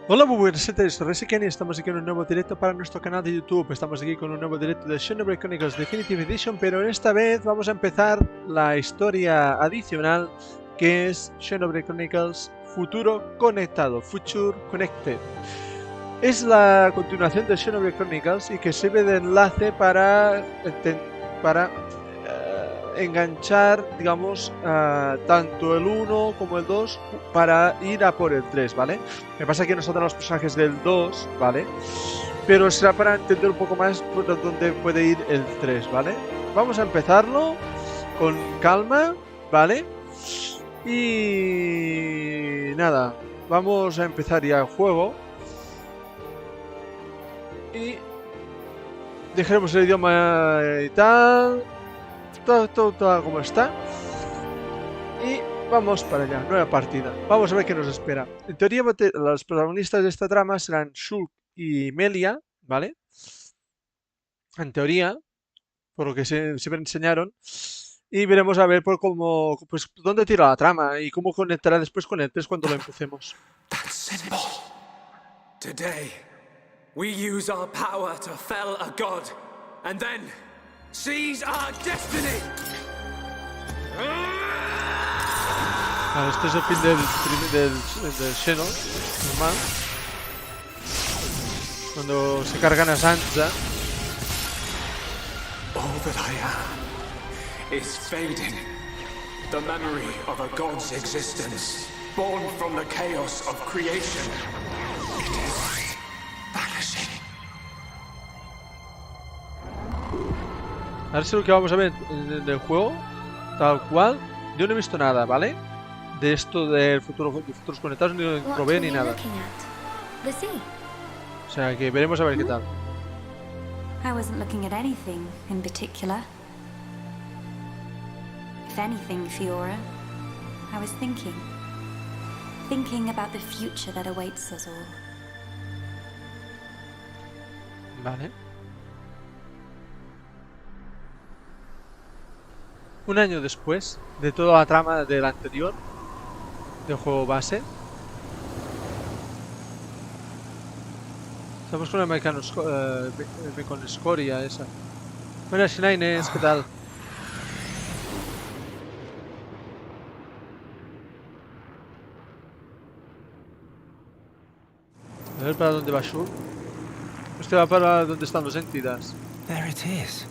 Hola, muy buenas gente, soy Kenny, estamos aquí en un nuevo directo para nuestro canal de YouTube. Estamos aquí con un nuevo directo de Xenoblade Chronicles Definitive Edition, pero en esta vez vamos a empezar la historia adicional que es Xenoblade Chronicles Futuro Conectado, Future Connected. Es la continuación de Xenoblade Chronicles y que sirve de enlace para enganchar, digamos, tanto el 1 como el 2 para ir a por el 3, ¿vale? Me pasa que no saldrán los personajes del 2, ¿vale? Pero será para entender un poco más por dónde puede ir el 3, ¿vale? Vamos a empezarlo con calma, ¿vale? Y nada, vamos a empezar ya el juego. Y dejaremos el idioma y tal. Todo como está. Y vamos para allá, nueva partida. Vamos a ver qué nos espera. En teoría, los protagonistas de esta trama serán Shulk y Melia, ¿vale? En teoría, por lo que se me enseñaron. Y veremos a ver por cómo, pues, dónde tira la trama y cómo conectará después con el 3 cuando lo empecemos. That symbol. Today, we use our power to fell a god, and then seize our destiny. Vale, este es el fin del Xeno, normal. Cuando se cargan a Sansa. All that I am is fading. The memory of a god's existence, born from the chaos of creation. It is vanishing. Ahora es lo que vamos a ver en el juego, tal cual. Yo no he visto nada, ¿vale? De esto del futuros conectados, ni lo probé ni nada. O sea que veremos a ver qué tal. I wasn't looking at anything in particular. If anything, Fiora, I was thinking about the future that awaits us all. Vale. Un año después de toda la trama del anterior, del juego base, estamos con la meconescoria esa. Buenas, Shinaines, ¿qué tal? A ver para dónde va Shulk. Este va para donde están los entidades. There it is.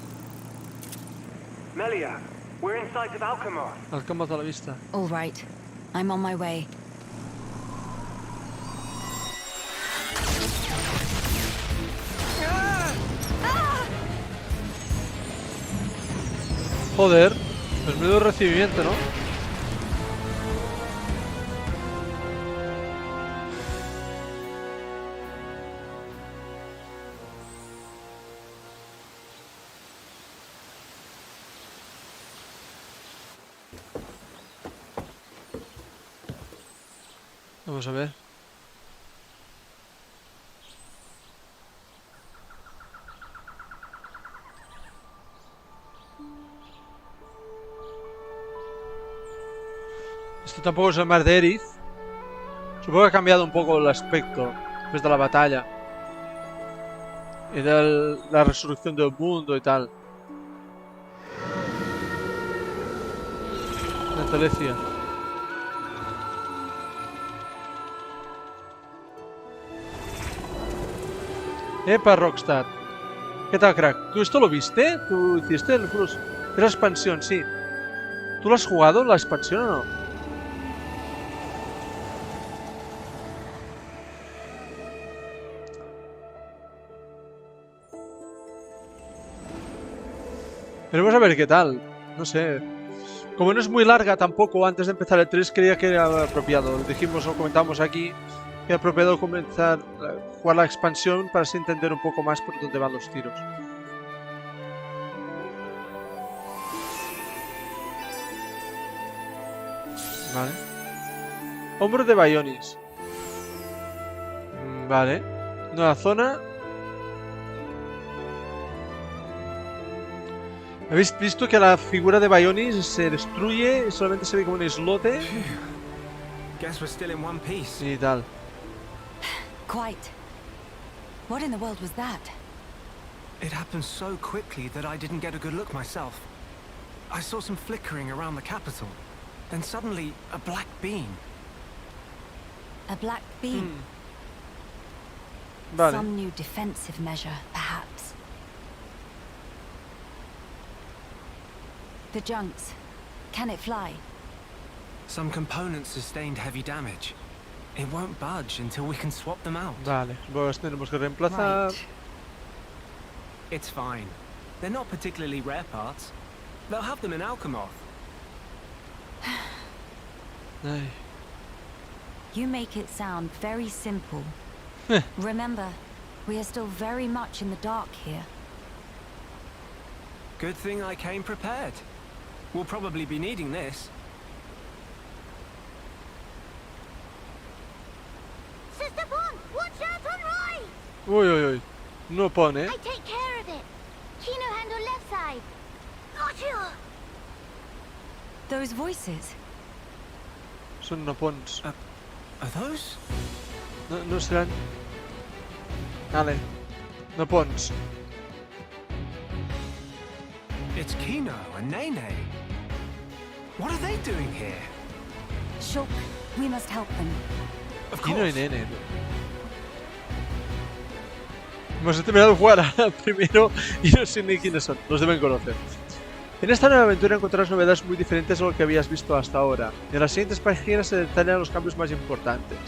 Melia, we're in sight of Alchemar. Alcamos a la vista. All right, I'm on my way. Joder, pues menudo recibimiento, ¿no? Vamos a ver. Esto tampoco es el mar de Erith. Supongo que ha cambiado un poco el aspecto después de la batalla. Y de la resurrección del mundo y tal. La Telecia. Epa, Rockstar. ¿Qué tal, crack? ¿Tú esto lo viste? ¿Tú hiciste el Futuros? Es la expansión, sí. ¿Tú lo has jugado, la expansión o no? Veremos a ver qué tal. No sé. Como no es muy larga tampoco, antes de empezar el 3 creía que era apropiado. Lo dijimos o comentamos aquí que era apropiado comenzar a jugar la expansión para así entender un poco más por dónde van los tiros. Vale. Hombro de Baionis. Vale. Nueva zona. ¿Habéis visto que la figura de Baionis se destruye y solamente se ve como un islote? Guess we're still in one piece. Y tal. quite. What in the world was that? It happened so quickly that I didn't get a good look myself. I saw some flickering around the capital. Then suddenly, a black beam. A black beam? Vale. Some new defensive measure, perhaps. The junks. Can it fly? Some components sustained heavy damage. It won't budge until we can swap them out. Vale, pues tenemos que reemplazar. Right. It's fine. They're not particularly rare parts. They'll have them in Alchemoth. Ay. You make it sound very simple. Remember, we are still very much in the dark here. Good thing I came prepared. We'll probably be needing this. Sister Bon, watch out on right! Uy, uy, uy. No pone, ¿eh? I take care of it. Kino handle left side. Gotcha! Those voices. Son no pons. Are those? No serán. Vale. No pons. It's Kino and Nene. What are they doing here? Shulk, we must help them. Of Aquí no hay course. nene. Hemos terminado de jugar primero y no sé ni quiénes son. Los deben conocer. En esta nueva aventura encontrarás novedades muy diferentes a lo que habías visto hasta ahora. En las siguientes páginas se detallan los cambios más importantes.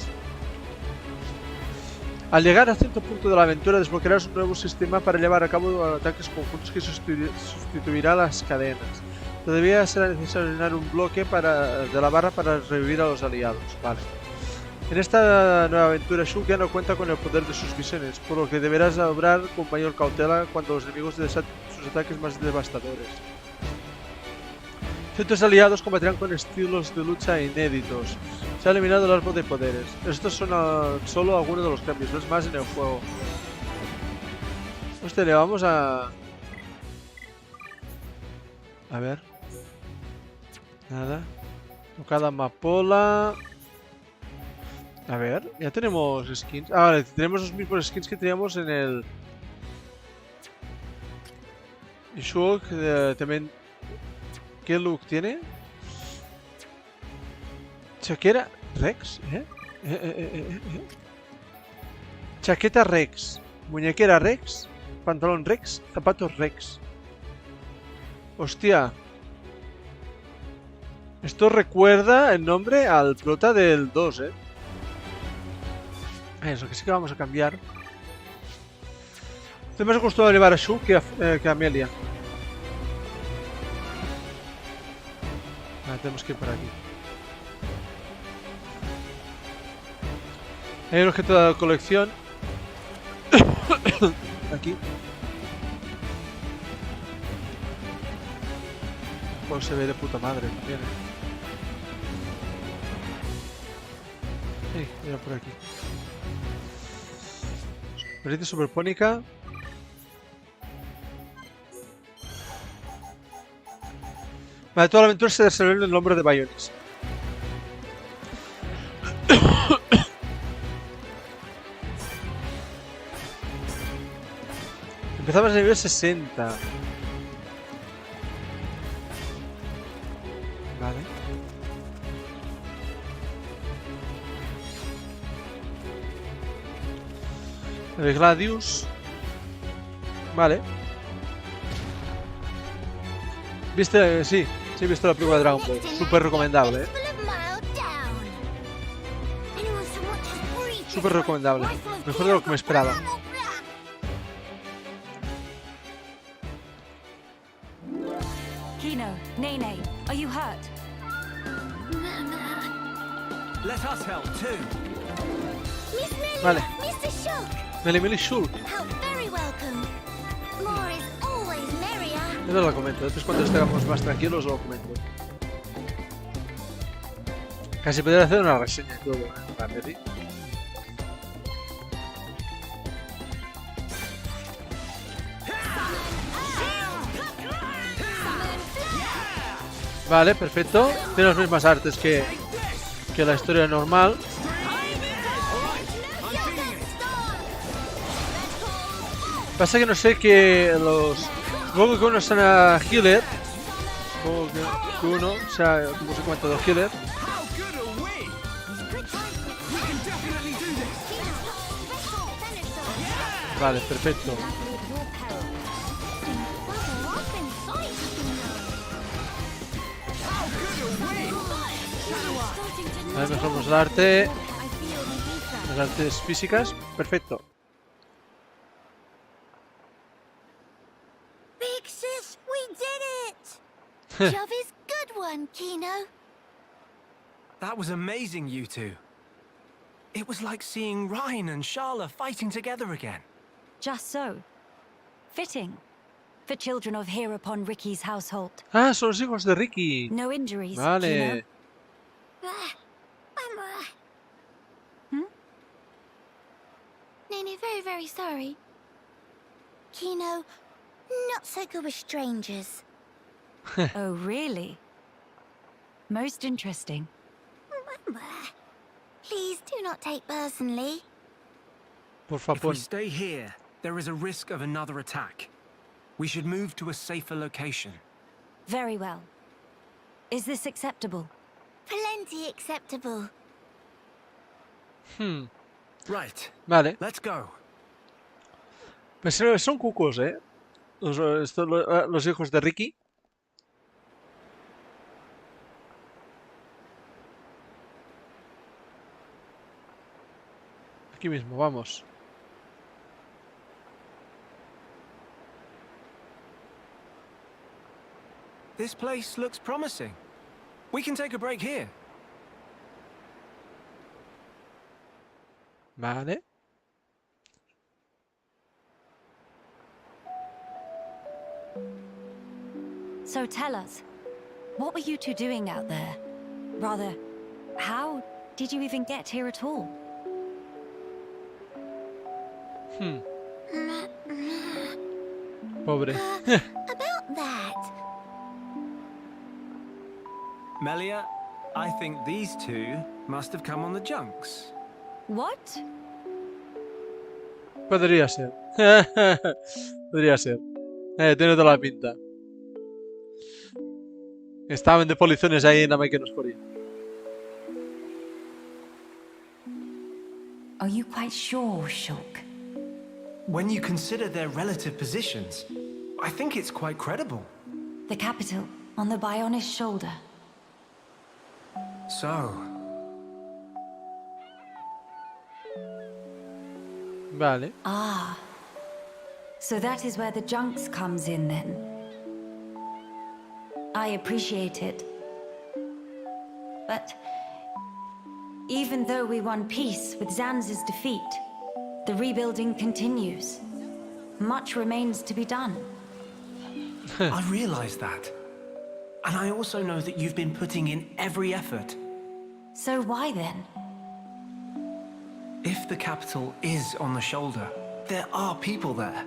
Al llegar a cierto punto de la aventura desbloquearás un nuevo sistema para llevar a cabo ataques conjuntos que sustituirá las cadenas. Todavía será necesario llenar un bloque de la barra para revivir a los aliados. Vale. En esta nueva aventura Shulk ya no cuenta con el poder de sus visiones, por lo que deberás obrar con mayor cautela cuando los enemigos desaten sus ataques más devastadores. Ciertos aliados combatirán con estilos de lucha inéditos. Se ha eliminado el árbol de poderes. Estos son solo algunos de los cambios, no es más en el juego. Hostia, le vamos a... A ver. Nada. Tocada amapola. A ver, ya tenemos skins. Ah, vale, tenemos los mismos skins que teníamos en el... Y Shulk también... ¿Qué look tiene? Chaquera Rex, Chaqueta Rex, muñequera Rex, pantalón Rex, zapatos Rex. Hostia. Esto recuerda el nombre al prota del 2, Eso, que sí que vamos a cambiar. Estoy más acostumbrado a llevar a Shulk que a Melia. Tenemos que ir por aquí. Hay un objeto de la colección. Aquí. Pues se ve de puta madre también. Mira por aquí. Vertiente superpónica. Vale, toda la aventura se desarrolla en el nombre de Bionis. Empezamos a nivel 60. Vale. El Gladius. Vale. ¿Viste? Sí. Sí, he visto la película de Dragon Ball. Súper recomendable, Súper recomendable. Mejor de lo que me esperaba. Kino, Nene, are you hurt? Let us help too. Miss Melia, Vale. Mr. Shulk. Melia Shulk. How very welcome. More is always merrier. Yo lo comento. Después cuando estemos más tranquilos lo comento. Casi podría hacer una reseña y todo, para Melia. Vale, perfecto. Tiene las mismas artes que la historia normal. Pasa que no sé que los... Luego que uno sea healer, supongo que uno sea, como se cuenta, de healer. Vale, perfecto. A ver, mejoramos el arte. Las artes físicas. Perfecto. Big sis, we did it! Job is good one, Kino. That was amazing, you two. It was like seeing Ryan and Sharla fighting together again. Just so. Fitting. For children of here upon Ricky's household. Ah, son los hijos de Ricky. No injuries, Vale. Nene, very, very sorry. Kino, not so good with strangers. Kino. Oh, really? Most interesting. Please do not take personally. Por If we favor. stay here, there is a risk of another attack. We should move to a safer location. Very well. Is this acceptable? Plenty acceptable. Right. Vale. Let's go. Pues son cucos, ¿eh? Los hijos de Ricky. Aquí mismo, vamos. This place looks promising. We can take a break here. Vale. So tell us, what were you two doing out there? Rather, how did you even get here at all? Pobre. About that. Melia, I think these two must have come on the junks. What? Podría ser. Podría ser. Tiene toda la pinta. Estaban de polizones ahí, nada más que nos podía. Are you quite sure, Shulk? When you consider their relative positions, I think it's quite credible. The capital, on the Bionist shoulder. So, Vale. Ah. So that is where the junks comes in then. I appreciate it. But even though we won peace with Zanz's defeat, the rebuilding continues. Much remains to be done. I realize that. And I also know that you've been putting in every effort. So why then? If the capital is on the shoulder, there are people there.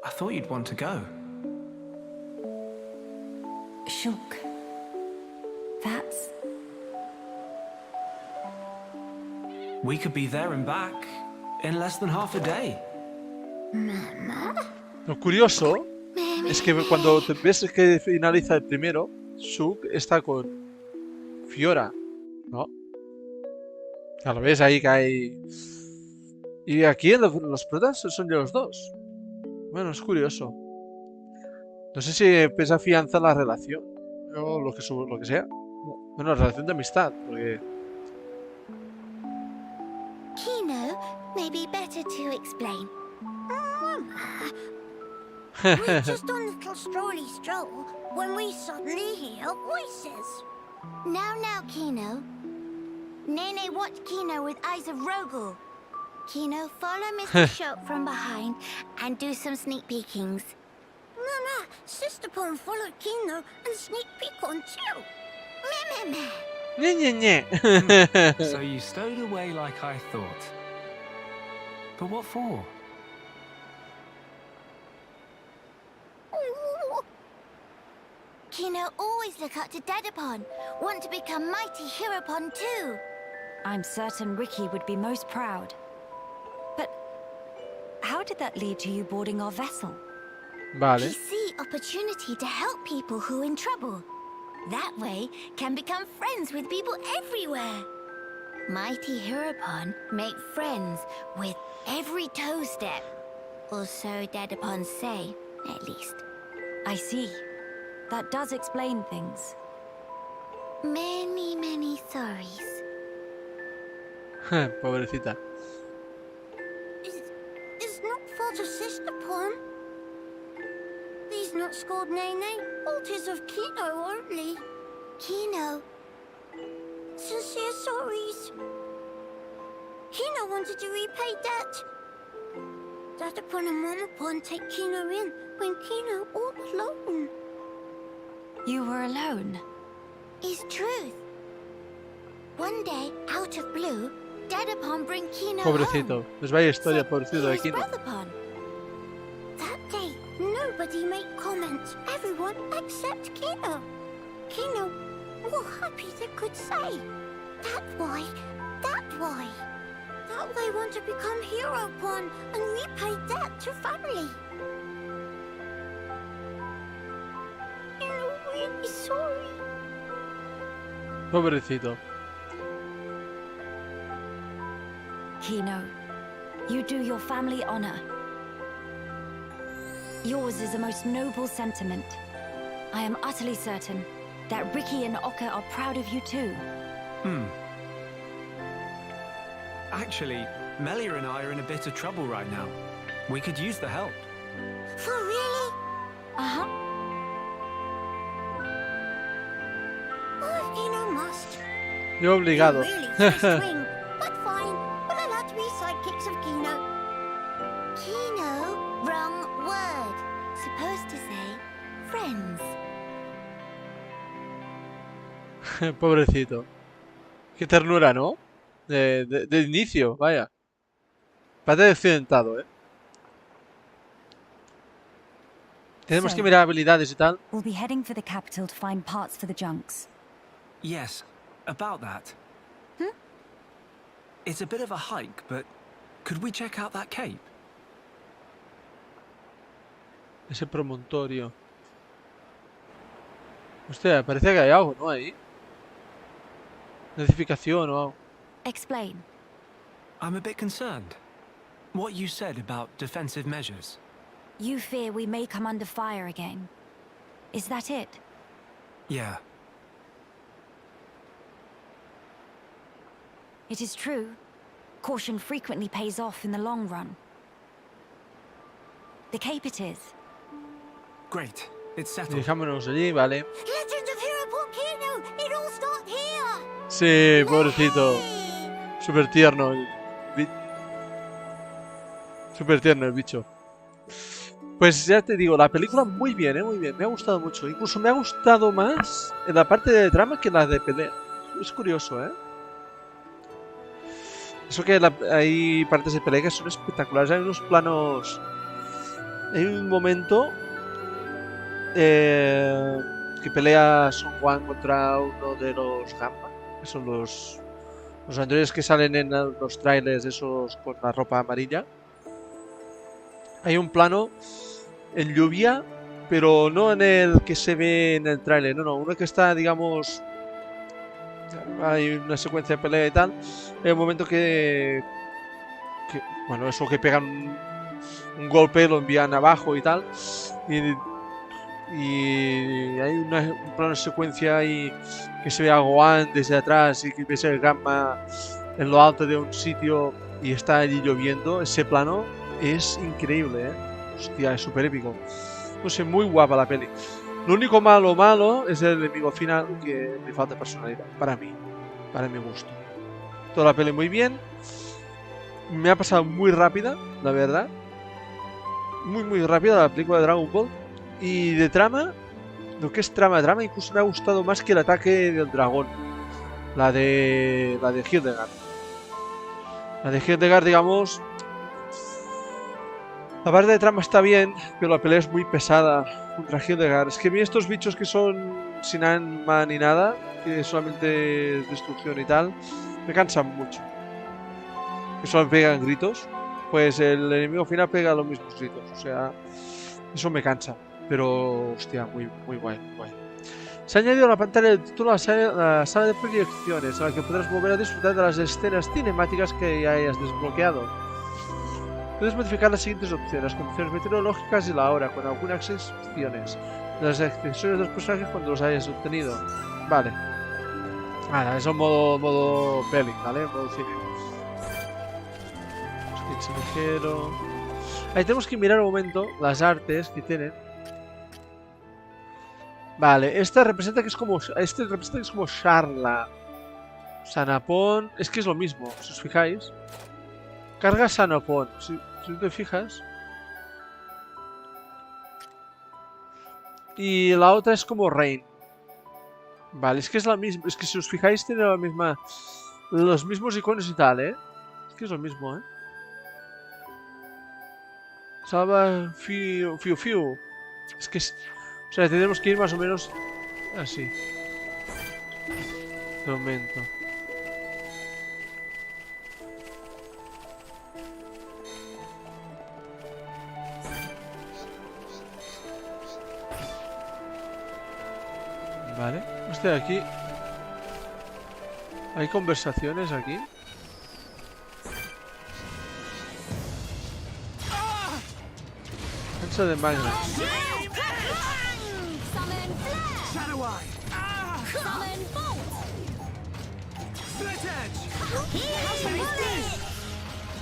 I thought you'd want to go. Shulk. That's... We could be there and back in less than half a day. Lo curioso es que cuando te ves que finaliza el primero, Shulk está con Fiora, ¿no? Ya lo ves ahí que hay... Y aquí los protas son de los dos. Bueno, es curioso. No sé si empieza a afianzar la relación. O lo que sea. Bueno, relación de amistad, porque... Kino, maybe better to explain. We're just on a little strolly stroll when we suddenly hear voices. Now, Kino. Nene watched Kino with eyes of Rogel. Kino, follow Mr. Shulk from behind and do some sneak peekings. Mama, Sister Pon followed Kino and sneak peek on too. Meh. Nye, nye, nye. So you stowed away like I thought. But what for? Kino always look up to Dedapon. Want to become mighty Heropon too. I'm certain Ricky would be most proud. But how how did that lead to you boarding our vessel? Vale. We see opportunity to help people who are in trouble. That way, can become friends with people everywhere. Mighty Heropon make friends with every toe step. Or so Dadapon say, at least. I see. That does explain things. Many, many sorries. Pobrecita. It's not fault of Sister Pon. Please not scold Nene. Fault is of Kino only. Kino. Sincere sorries. Kino wanted to repay debt. Dadapon and Momapon take Kino in when Kino all alone. You were alone? Is truth. One day, out of blue, Dadapon bring Kino Pobrecito. home. Pues vaya historia, Said pobrecito he de was Kino. Brotherpon. That day, nobody made comments. Everyone except Kino. Kino, more happy they could say. That why. That way want to become Heropon and repay debt to family. You're really sorry. Pobrecito. Kino, you do your family honor. Yours is a most noble sentiment. I am utterly certain that Ricky and Oka are proud of you too. Actually, Melia and I are in a bit of trouble right now. We could use the help. For really? Uh-huh. Oh, Kino must. Yo obligado. Really first swing, but fine. We're allowed to be sidekicks of Kino. Kino? Wrong word. Supposed to say friends. Pobrecito. Qué ternura, ¿no? De inicio, vaya. Parece accidentado, ¿eh? Tenemos que mirar habilidades y tal. We'll be heading for the capital to find parts for the junks. Yes, about that. It's a bit of a hike, but could we check out that cape? Ese promontorio. Hostia, parece que hay algo, ¿no? Ahí. Notificación o algo. Explain. I'm a bit concerned. What you said about defensive measures. You fear we may come under fire again. Is that it? Yeah. It is true. Caution frequently pays off in the long run. The cape it is. Great. It's settled. Dirijámonos allí, vale. Legend of Heropon Kino! It all starts here! Sí, pobrecito. Súper tierno Súper tierno el bicho. Pues ya te digo, la película muy bien, muy bien. Me ha gustado mucho. Incluso me ha gustado más en la parte de drama que en la de pelea. Es curioso, ¿eh? Eso que hay partes de pelea que son espectaculares. Hay unos planos... Hay un momento... que pelea Son Juan contra uno de los Gamma. Que son los androides que salen en los trailers esos con la ropa amarilla. Hay un plano en lluvia, pero no en el que se ve en el trailer, no, uno que está, digamos, hay una secuencia de pelea y tal. Hay un momento que bueno, eso que pegan un golpe, lo envían abajo y tal. Y hay un plano de secuencia ahí que se ve a Gohan desde atrás y que ves el Gamma en lo alto de un sitio y está allí lloviendo. Ese plano es increíble, ¿eh? Hostia, es súper épico. No sé, muy guapa la peli. Lo único malo es el enemigo final, que le falta personalidad, para mí, para mi gusto. Toda la peli muy bien. Me ha pasado muy rápida, la verdad. Muy rápida la película de Dragon Ball. Y de trama, lo que es trama incluso me ha gustado más que el ataque del dragón. La de Hildegard. La de Hildegard, digamos... La parte de trama está bien, pero la pelea es muy pesada contra Hildegard. Es que a mí estos bichos que son sin alma ni nada, que solamente es destrucción y tal, me cansan mucho. Que solo pegan gritos. pues el enemigo final pega los mismos gritos. O sea, eso me cansa. Pero, hostia, muy guay, muy guay. Se ha añadido a la pantalla del título la sala de proyecciones, en la que podrás volver a disfrutar de las escenas cinemáticas que ya hayas desbloqueado. Puedes modificar las siguientes opciones: las condiciones meteorológicas y la hora, con algunas excepciones. Las accesorios de los personajes cuando los hayas obtenido. Vale. Ahora, eso modo peli, ¿vale? Modo cine. Sketch ligero. Ahí tenemos que mirar un momento las artes que tienen. Vale, esta representa que es como. Este representa que es como Charla. Sanapón. Es que es lo mismo, si os fijáis. Carga Sanapón. Si te fijas. Y la otra es como Rain. Vale, es que es la misma. Es que si os fijáis, tiene la misma. Los mismos iconos y tal, ¿eh? Es que es lo mismo, ¿eh? Salva Fiu. Es que es. O sea, tenemos que ir más o menos así. De momento. Vale. Hostia, aquí. Hay conversaciones aquí. Cansa de Magna.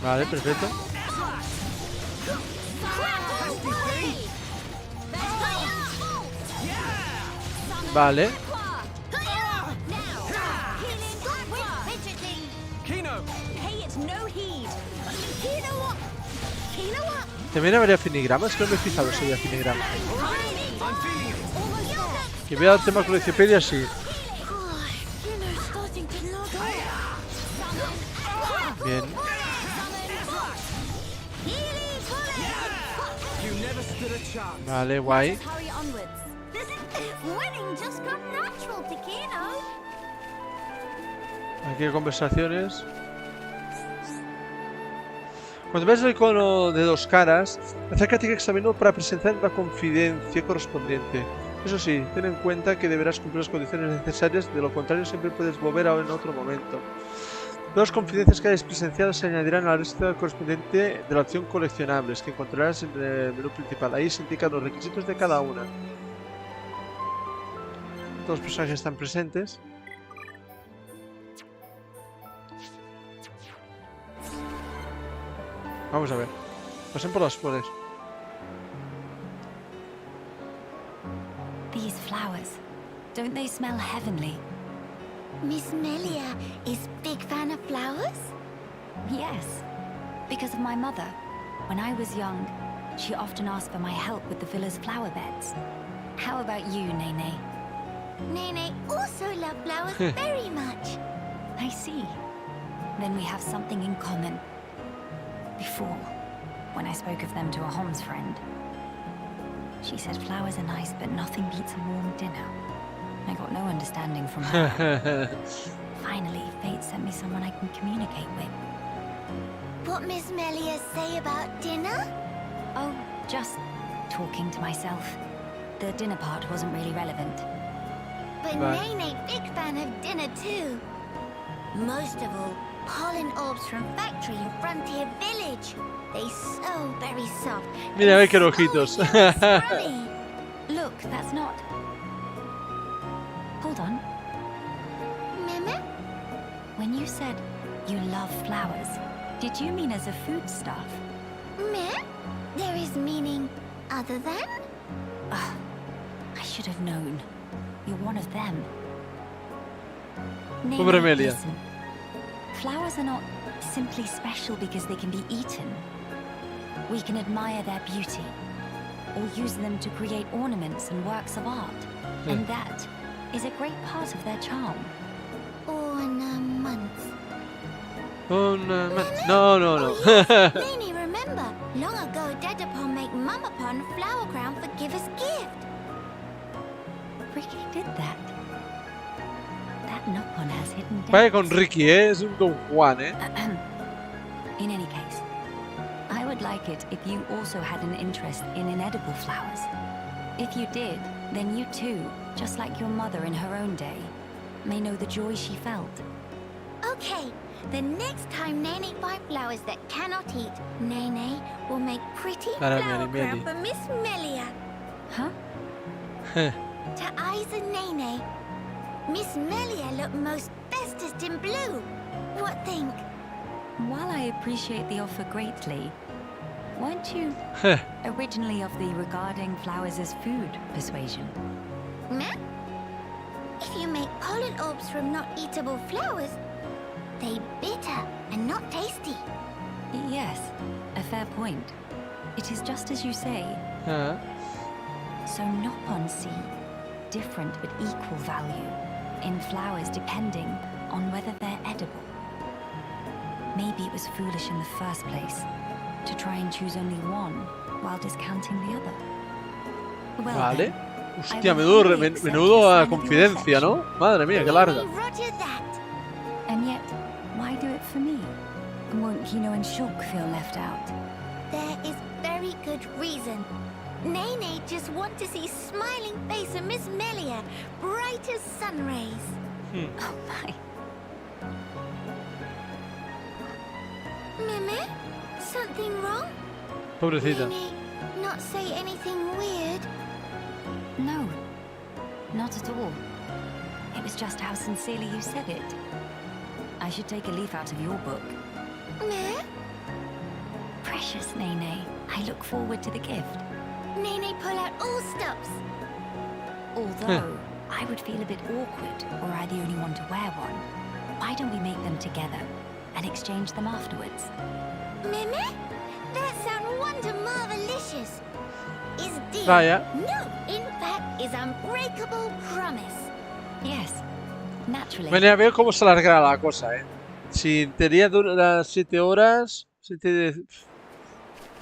Vale, perfecto. Vale. También habría finigramas, que no me he fijado si había finigramas. Que vea el tema Coleccionpedia, sí. Bien. Vale, guay. Aquí hay conversaciones. Cuando veas el icono de dos caras, acércate a examinarlo para presentar la confidencia correspondiente. Eso sí, ten en cuenta que deberás cumplir las condiciones necesarias, de lo contrario siempre puedes volver a en otro momento. Dos confidencias que hayas presenciado se añadirán a la lista correspondiente de la opción coleccionables, que encontrarás en el menú principal. Ahí se indican los requisitos de cada una. Todos los personajes están presentes. Vamos a ver. Pasen por las flores. These flowers, don't they smell heavenly? Miss Melia is big fan of flowers? Yes, because of my mother. When I was young, she often asked for my help with the villa's flower beds. How about you, Nene? Nene also loves flowers very much. I see. Then we have something in common. Before, when I spoke of them to a Homs friend, she said flowers are nice, but nothing beats a warm dinner. I got no understanding from her. Finally, fate sent me someone I can communicate with. What Miss Melia say about dinner? Oh, just talking to myself. The dinner part wasn't really relevant. But Nene big fan of dinner too. Most of all, pollen orbs from factory in Frontier Village. They so very soft. Mira, ve que ojitos. Look, that's not. Hold on. Meme? When you said you love flowers, did you mean as a foodstuff? Me? There is meaning other than? I should have known. You're one of them. Pobre Melia. Listen. Flowers are not simply special because they can be eaten. We can admire their beauty, or use them to create ornaments and works of art. And that is a great part of their charm. Ornaments. Ornaments. No. Nene, remember, long ago Dedapon make Mamapon flower crown for giver's gift. Ricky did that. That Nopon has hidden Vaya depths. con Ricky, es un Don Juan, In any case, would like it if you also had an interest in inedible flowers. If you did, then you too, just like your mother in her own day, may know the joy she felt. Okay, the next time Nene finds flowers that cannot eat, Nene will make pretty Para flower Meli crown Meli. for Miss Melia. Huh? To eyes and Nene, Miss Melia look most bestest in blue. What think? While I appreciate the offer greatly, weren't you originally of the regarding flowers as food persuasion? Meh? If you make pollen orbs from not eatable flowers, they bitter and not tasty. Yes, a fair point. It is just as you say. So Nopon see different but equal value in flowers depending on whether they're edible. Maybe it was foolish in the first place to try and choose only one while discounting the other. Well, Vale. then, Hostia, menudo confidencia, ¿no? Madre mía, qué larga. Roger that. And yet, why do it for me? Won't Kino and Shulk feel left out? There is very good reason. Nene just want to see smiling face of Miss Melia, bright as sun rays. Oh my. Meme, something wrong? Pobrecita. Nene, not say anything weird. No, not at all. It was just how sincerely you said it. I should take a leaf out of your book. Meh? Precious Nene, I look forward to the gift. Nene pull out all stops. Although, I would feel a bit awkward were I the only one to wear one. Why don't we make them together and exchange them afterwards? Meme? That sound wonder marvelicious. Is dear. Vaya. No, in fact, is unbreakable promise. Yes, naturally. Bueno, a ver cómo se alargará la cosa, ¿eh? Si en teoría dura 7 horas,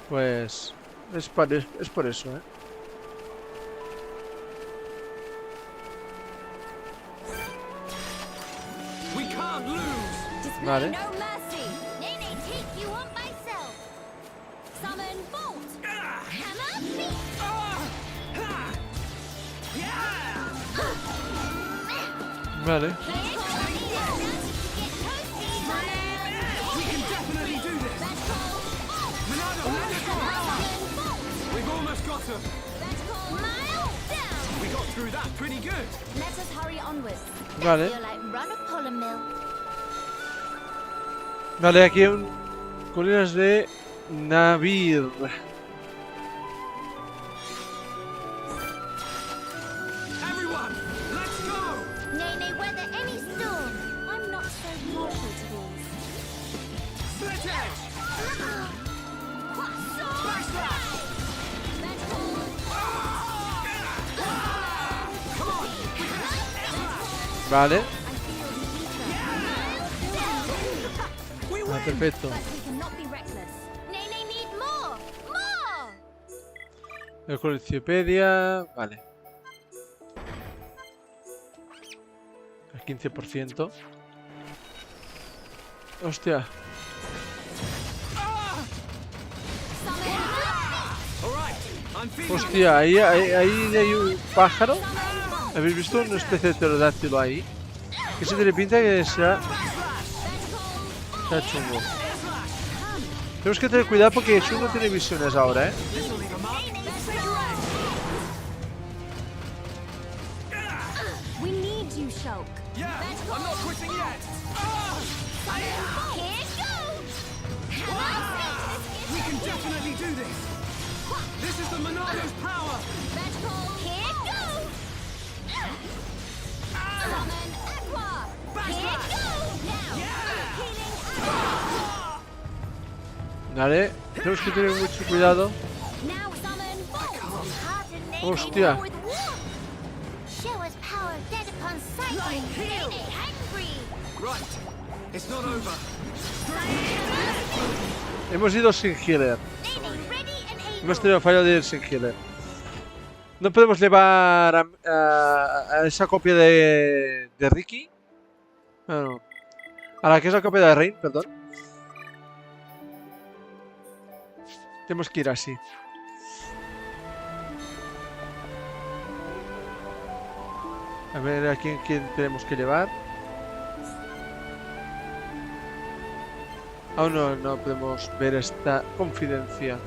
pues es por eso, ¿eh? We can't lose! Vale. No mercy. Nene, take you on myself. Summon bolt. Hammer feet. Vale. We can definitely do this! Monado, let us go! We've almost got him! Mile down. We got through that pretty good! Let us hurry onwards. Vale. Feel like run a pollen mill. Vale, aquí hay colinas de Navir. Everyone, let's go! Nene, weather any storm. I'm not so mortal to these. Split edge! Vale. We Ah, win! perfecto. But we cannot be reckless. Nene need more. More. El Enciclopedia. Vale. El 15%. Hostia. All right, I'm feeling Hostia, ahí hay un pájaro. ¿Habéis visto una especie de pterodáctilo ahí? Que se tiene pinta que sea chungo. Tenemos que tener cuidado porque Shulk no tiene visiones ahora, ¿eh? We need you, Shulk. Yeah, I'm not quitting yet! Here goes. We can definitely do this! This is the Monado's power! Here goes. Summon Aqua. Here goes. Now, healing Aqua. Vale, tenemos que tener mucho cuidado. Now summon Bolt. Harden Nene Hostia. with warmth. Show us power dead upon sight. Nene hungry. Right, it's not over. Hemos ido sin healer. Nene ready and able. Hemos tenido fallo de ir sin healer. No podemos llevar a esa copia de Ricky. No. A la que es la copia de Rain, perdón. Tenemos que ir así. A ver a quién tenemos que llevar. Aún no podemos ver esta confidencia.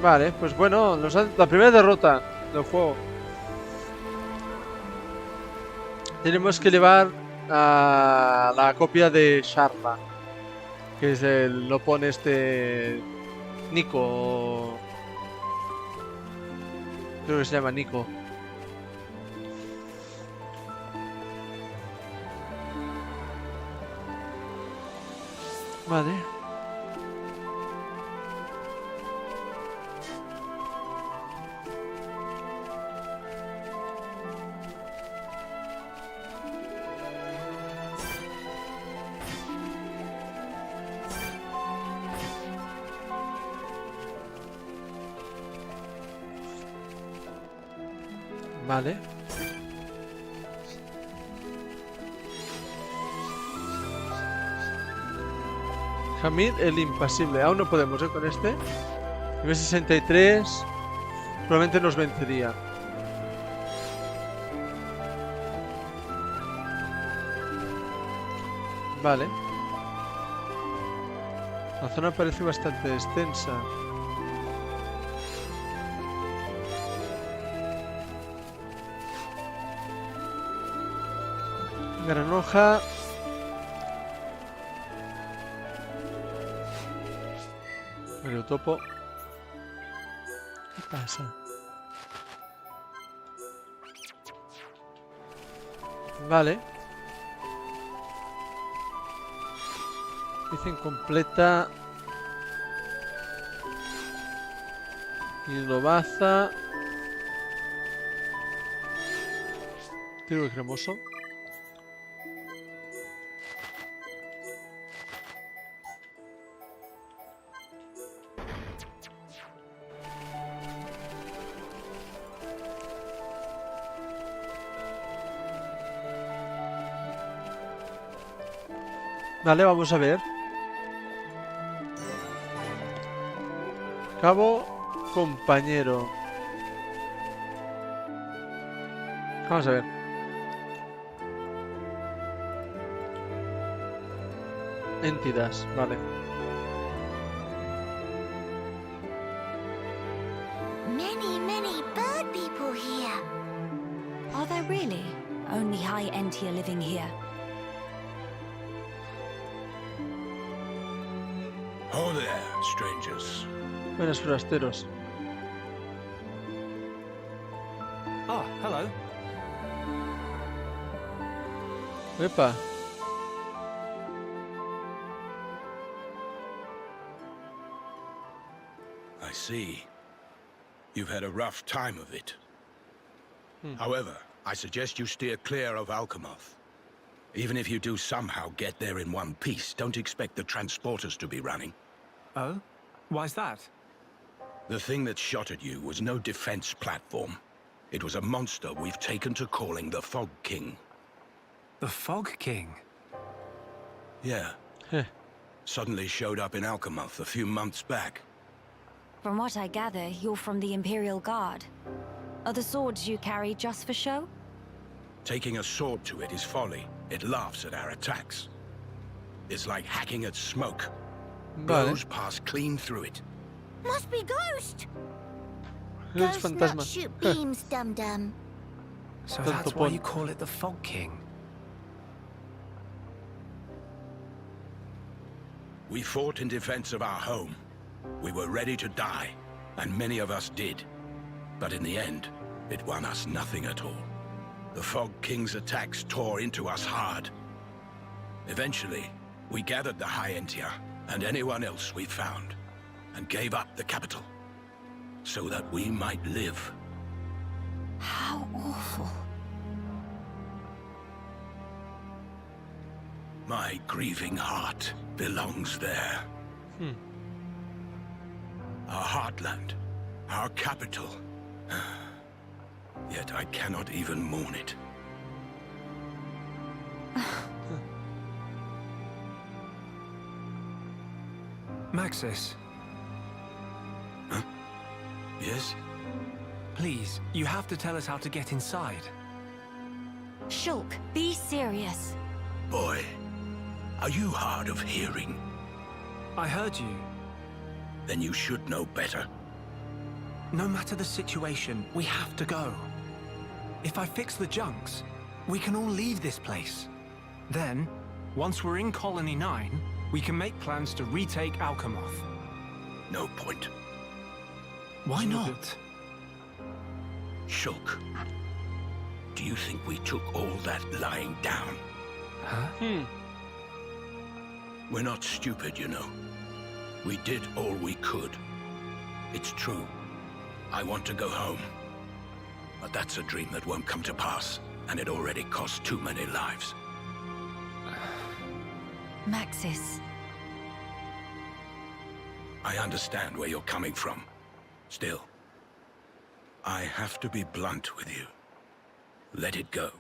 Vale, pues bueno, la primera derrota del juego. Tenemos que llevar a la copia de Sharma, que es lo pone este Nico. Creo que se llama Nico. Vale. Vale. Hamid el impasible. Aún no podemos, con este. Nivel 63. Probablemente nos vencería. Vale. La zona parece bastante extensa. Gran hoja. Mario topo. ¿Qué pasa? Vale. Dice incompleta. Y lobaza. Trigo cremoso. Vale, vamos a ver. Cabo compañero. Vamos a ver. Entidades, vale. Many bird people here. Are there really only high entier living here? Oh there, strangers. Buenos forasteros. Oh, hello. Epa. I see. You've had a rough time of it. However, I suggest you steer clear of Alchemoth. Even if you do somehow get there in one piece, don't expect the transporters to be running. Oh? Why's that? The thing that shot at you was no defense platform. It was a monster we've taken to calling the Fog King. The Fog King? Yeah. Suddenly showed up in Alchemoth a few months back. From what I gather, you're from the Imperial Guard. Are the swords you carry just for show? Taking a sword to it is folly. It laughs at our attacks. It's like hacking at smoke. Vale. Blows pass clean through it. Must be Ghost. Es Ghosts fantasma. not shoot beams, dum-dum. So Tanto that's why pon. you call it the Fog King? We fought in defense of our home. We were ready to die, and many of us did. But in the end, it won us nothing at all. The Fog King's attacks tore into us hard. Eventually, we gathered the High Entia and anyone else we found, and gave up the capital, so that we might live. How awful. My grieving heart belongs there. Our heartland, our capital. Yet I cannot even mourn it. Maxis, Huh? Yes? please, you have to tell us how to get inside. Shulk, be serious. Boy, are you hard of hearing? I heard you. Then you should know better. No matter the situation, we have to go. If I fix the junks, we can all leave this place. Then, once we're in Colony 9, we can make plans to retake Alchemoth. No point. Why not? Shulk, do you think we took all that lying down? Huh? We're not stupid, you know. We did all we could. It's true. I want to go home. But that's a dream that won't come to pass, and it already cost too many lives. Maxis. I understand where you're coming from. Still, I have to be blunt with you. Let it go.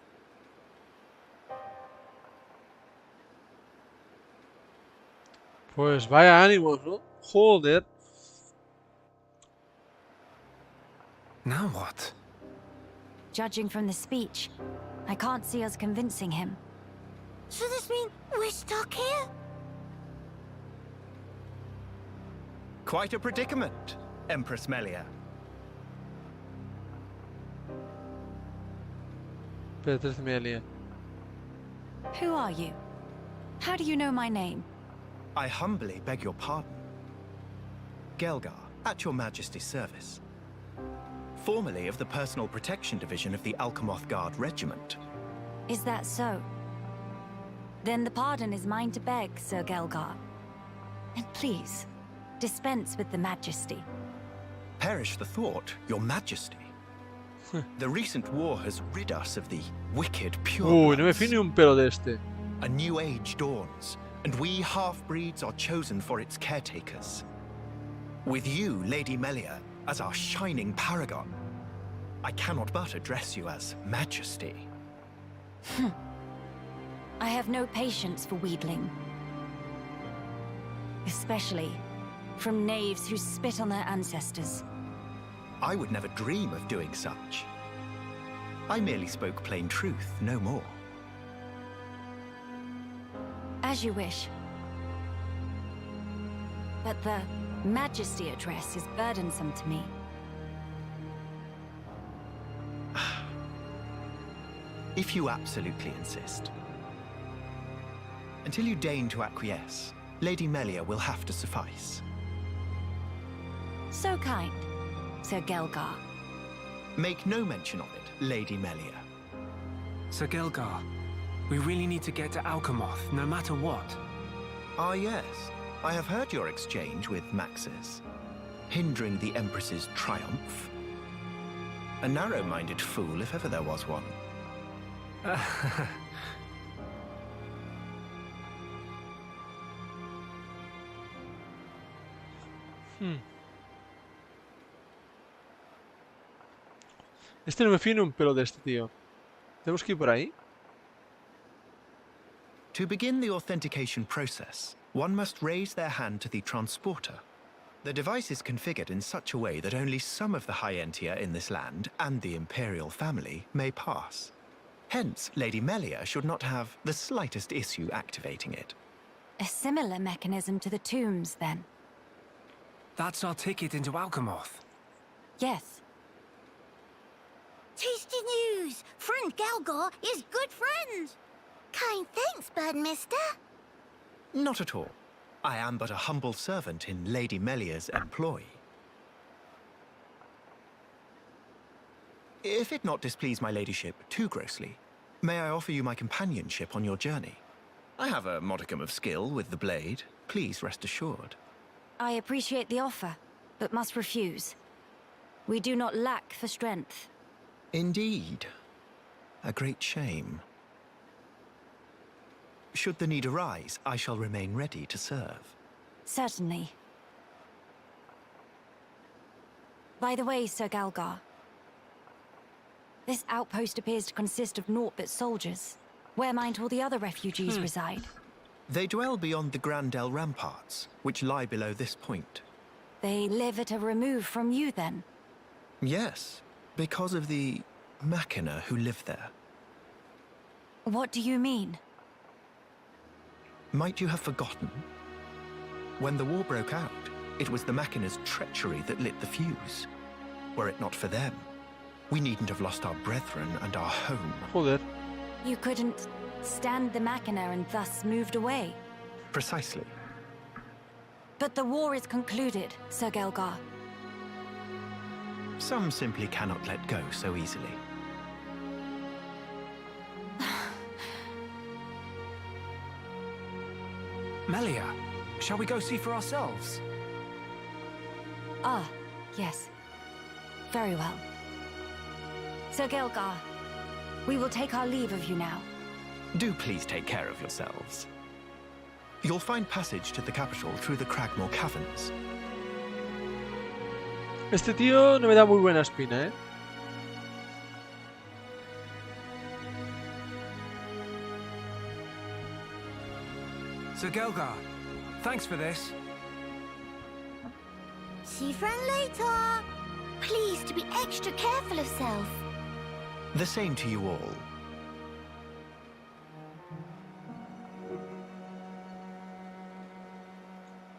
Pues vaya ánimos, ¿no? Joder. Now what? Judging from the speech, I can't see us convincing him. So this means we're stuck here? Quite a predicament, Empress Melia. Beatriz Melia. Who are you? How do you know my name? I humbly beg your pardon. Gelgar, at your Majesty's service. Formerly of the Personal Protection Division of the Alchemoth Guard Regiment. Is that so? Then the pardon is mine to beg, Sir Gelgar. And please, dispense with the Majesty. Perish the thought, your Majesty. The recent war has rid us of the wicked pure. Uy, no me fío ni un pelo de este. A new age dawns, and we half-breeds are chosen for its caretakers. With you, Lady Melia, as our shining paragon, I cannot but address you as Majesty. I have no patience for wheedling. Especially from knaves who spit on their ancestors. I would never dream of doing such. I merely spoke plain truth, no more. As you wish. But the Majesty address is burdensome to me. If you absolutely insist. Until you deign to acquiesce, Lady Melia will have to suffice. So kind, Sir Gelgar. Make no mention of it, Lady Melia. Sir Gelgar, we really need to get to Alchemoth, no matter what. Ah yes, I have heard your exchange with Maxis. Hindering the Empress's triumph. A narrow-minded fool, if ever there was one. Este no me fío ni un pelo de este tío. ¿Tenemos que ir por ahí? To begin the authentication process, one must raise their hand to the transporter. The device is configured in such a way that only some of the high-entier in this land and the Imperial family may pass. Hence, Lady Melia should not have the slightest issue activating it. A similar mechanism to the tombs, then. That's our ticket into Alchemoth. Yes. Tasty news! Friend Gelgar is good friends! Kind thanks, Birdmister. Not at all. I am but a humble servant in Lady Melia's employ. If it not displease my ladyship too grossly, may I offer you my companionship on your journey? I have a modicum of skill with the blade, please rest assured. I appreciate the offer, but must refuse. We do not lack for strength. Indeed. A great shame. Should the need arise, I shall remain ready to serve. Certainly. By the way, Sir Gelgar, this outpost appears to consist of naught but soldiers. Where might all the other refugees reside? They dwell beyond the Grandel ramparts, which lie below this point. They live at a remove from you, then? Yes, because of the Machina who live there. What do you mean? Might you have forgotten? When the war broke out, it was the Machina's treachery that lit the fuse. Were it not for them, we needn't have lost our brethren and our home. Joder. You couldn't stand the Machina and thus moved away? Precisely. But the war is concluded, Sir Gelgar. Some simply cannot let go so easily. Melia, shall we go see for ourselves? Ah, yes. Very well. Sir Gelgar, we will take our leave of you now. Do please take care of yourselves. You'll find passage to the capital through the Cragmore Caverns. Este tío no me da muy buena espina, ¿eh? Sir Gelgar, thanks for this. See you friend later. Please to be extra careful of self. The same to you all.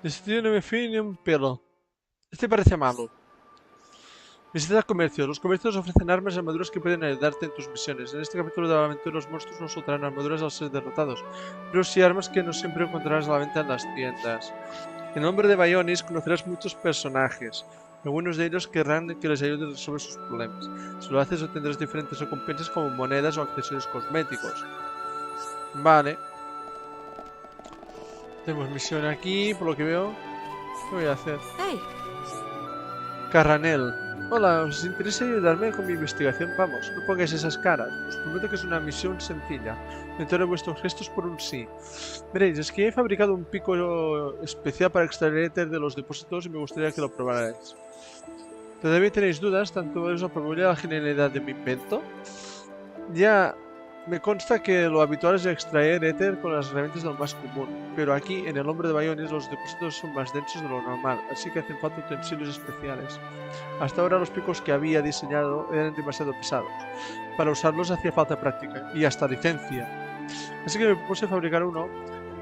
Este tío no me fío ni un pelo. Este parece malo. Visita comercios. Los comercios ofrecen armas y armaduras que pueden ayudarte en tus misiones. En este capítulo de la aventura los monstruos no soltarán armaduras al ser derrotados, pero sí armas que no siempre encontrarás a la venta en las tiendas. En nombre de Baionis conocerás muchos personajes. Algunos de ellos querrán que les ayudes a resolver sus problemas. Si lo haces obtendrás diferentes recompensas como monedas o accesorios cosméticos. Vale. Tenemos misión aquí, por lo que veo. ¿Qué voy a hacer? Hey. Carranel. Hola, ¿os interesa ayudarme con mi investigación? Vamos, no pongáis esas caras. Os prometo que es una misión sencilla. Entonces vuestros gestos por un sí. Veréis, es que he fabricado un pico especial para extraer éter de los depósitos y me gustaría que lo probarais. ¿Todavía tenéis dudas? ¿Tanto eso probaría la genialidad de mi invento? Ya me consta que lo habitual es extraer éter con las herramientas de lo más común, pero aquí, en el hombre de Baionis, los depósitos son más densos de lo normal, así que hacen falta utensilios especiales. Hasta ahora los picos que había diseñado eran demasiado pesados. Para usarlos hacía falta práctica, y hasta licencia. Así que me propuse fabricar uno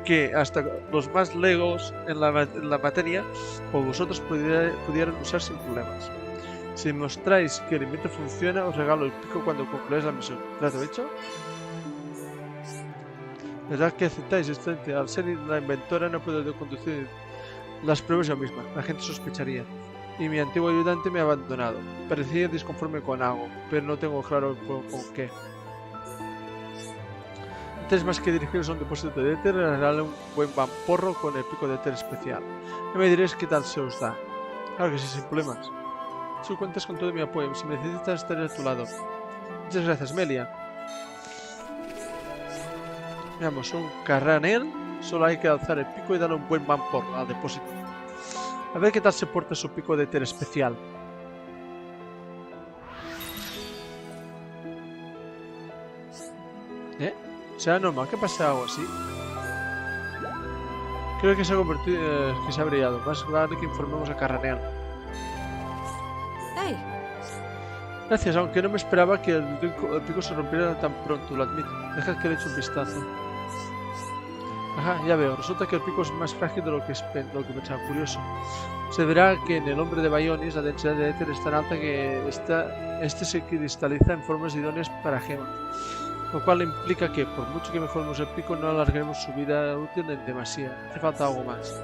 que hasta los más legos en la materia, como vosotros pudieran usar sin problemas. Si mostráis que el invento funciona, os regalo el pico cuando concluáis la misión. ¿Trato hecho? ¿Verdad que aceptáis, excelente? Al ser la inventora no puedo conducir las pruebas yo misma. La gente sospecharía. Y mi antiguo ayudante me ha abandonado. Parecía disconforme con algo, pero no tengo claro con qué. Antes más que dirigiros a un depósito de éter, regale un buen vamporro con el pico de éter especial. Ya me diréis qué tal se os da. Claro que sí, sin problemas. Si cuentas con todo mi apoyo, si me necesitas estaré a tu lado. Muchas gracias, Melia. Veamos, un carranel. Solo hay que alzar el pico y darle un buen vamporro al depósito. A ver qué tal se porta su pico de éter especial. ¿Será normal que pase algo así? Creo que se ha convertido, que se ha brillado. Más vale que informemos a Carranel. Hey. Gracias, aunque no me esperaba que el pico se rompiera tan pronto, lo admito. Deja que le eche un vistazo. Ajá, ya veo. Resulta que el pico es más frágil de lo que pensaba. Curioso. Se verá que en el hombre de Baionis la densidad de éter es tan alta que este se cristaliza en formas idóneas para gemas. Lo cual implica que, por mucho que mejoremos el pico, no alargaremos su vida útil en demasía. Hace falta algo más.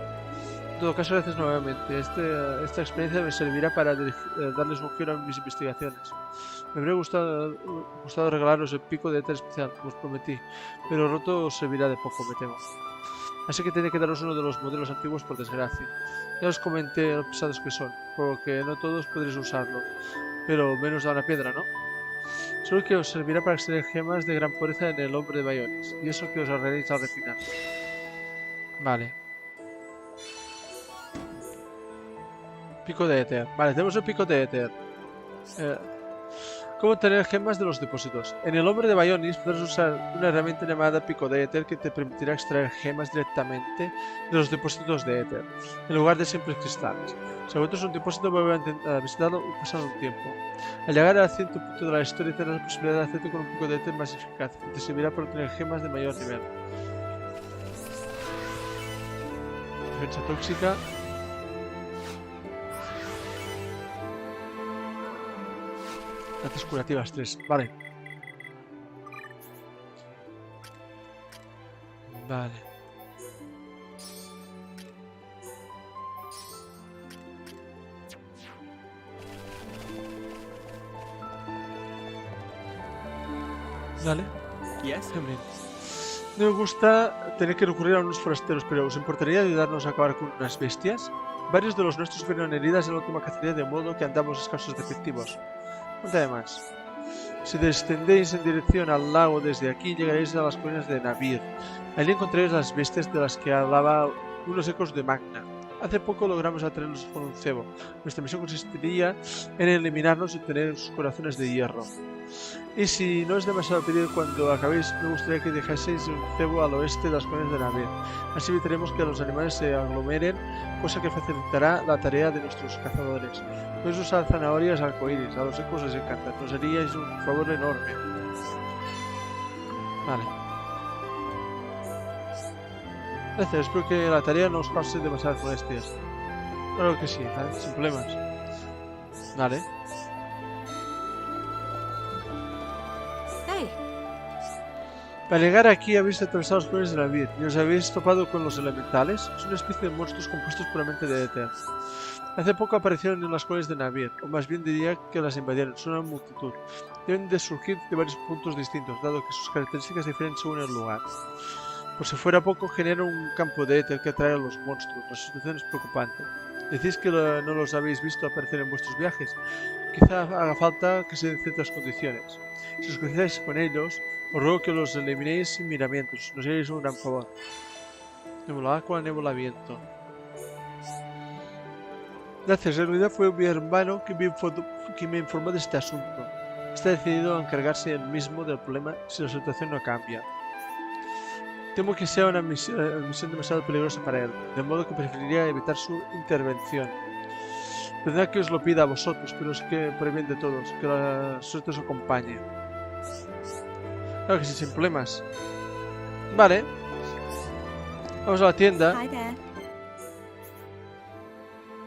En todo caso, gracias nuevamente. Esta experiencia me servirá para darles un giro a mis investigaciones. Me habría gustado regalaros el pico de éter especial, como os prometí, pero roto os servirá de poco, me temo. Así que tendré que daros uno de los modelos antiguos, por desgracia. Ya os comenté lo pesados que son, por lo que no todos podréis usarlo, pero menos da una piedra, ¿no? Solo que os servirá para extraer gemas de gran pureza en el hombre de Baionis, y eso que os ahorraréis al refinar. Vale. Pico de éter. Vale, tenemos el pico de éter. ¿Cómo obtener gemas de los depósitos? En el hombre de Bayonis podrás usar una herramienta llamada pico de éter que te permitirá extraer gemas directamente de los depósitos de éter, en lugar de simples cristales. Si encuentras un depósito, vuelve a visitarlo y pasado un tiempo. Al llegar al cierto punto de la historia tendrás la posibilidad de hacerte con un pico de éter más eficaz, que te servirá para obtener gemas de mayor nivel. Defensa tóxica. Artes curativas 3, vale. Vale. Vale. Yes? Bien. No me gusta tener que recurrir a unos forasteros, pero ¿os importaría ayudarnos a acabar con unas bestias? Varios de los nuestros sufrieron heridas en la última cacería, de modo que andamos escasos de efectivos. Además, si descendéis en dirección al lago desde aquí, llegaréis a las colinas de Navir. Allí encontraréis las bestias de las que hablaba unos ecos de Magna. Hace poco logramos atraerlos con un cebo. Nuestra misión consistiría en eliminarnos y obtener sus corazones de hierro. Y si no es demasiado pedir, cuando acabéis, me gustaría que dejaseis un cebo al oeste de las colinas de Navir. Así evitaremos que los animales se aglomeren, cosa que facilitará la tarea de nuestros cazadores. Podéis usar zanahorias arcoíris, a los ecos les encanta. Nos haríais un favor enorme. Vale. Gracias, espero que la tarea no os cause demasiadas molestias. Claro que sí, ¿vale? Sin problemas. Vale. Para llegar aquí habéis atravesado los colinas de Navir y os habéis topado con los elementales. Es una especie de monstruos compuestos puramente de éter. Hace poco aparecieron en las colinas de Navir, o más bien diría que las invadieron. Son una multitud. Deben de surgir de varios puntos distintos, dado que sus características difieren según el lugar. Por si fuera poco, genera un campo de éter que atrae a los monstruos. La situación es preocupante. ¿Decís que no los habéis visto aparecer en vuestros viajes? Quizá haga falta que se den ciertas condiciones. Si os cruzáis con ellos, os ruego que los eliminéis sin miramientos. Nos haréis un gran favor. Nébula aqua, nébula viento. Gracias, en realidad fue mi hermano que me informó de este asunto. Está decidido a encargarse él mismo del problema si la situación no cambia. Temo que sea una misión demasiado peligrosa para él, de modo que preferiría evitar su intervención. Tendrá que os lo pida a vosotros, pero es que por el bien de todos, que la suerte os acompañe. Claro que sí, sin problemas. Vale. Vamos a la tienda.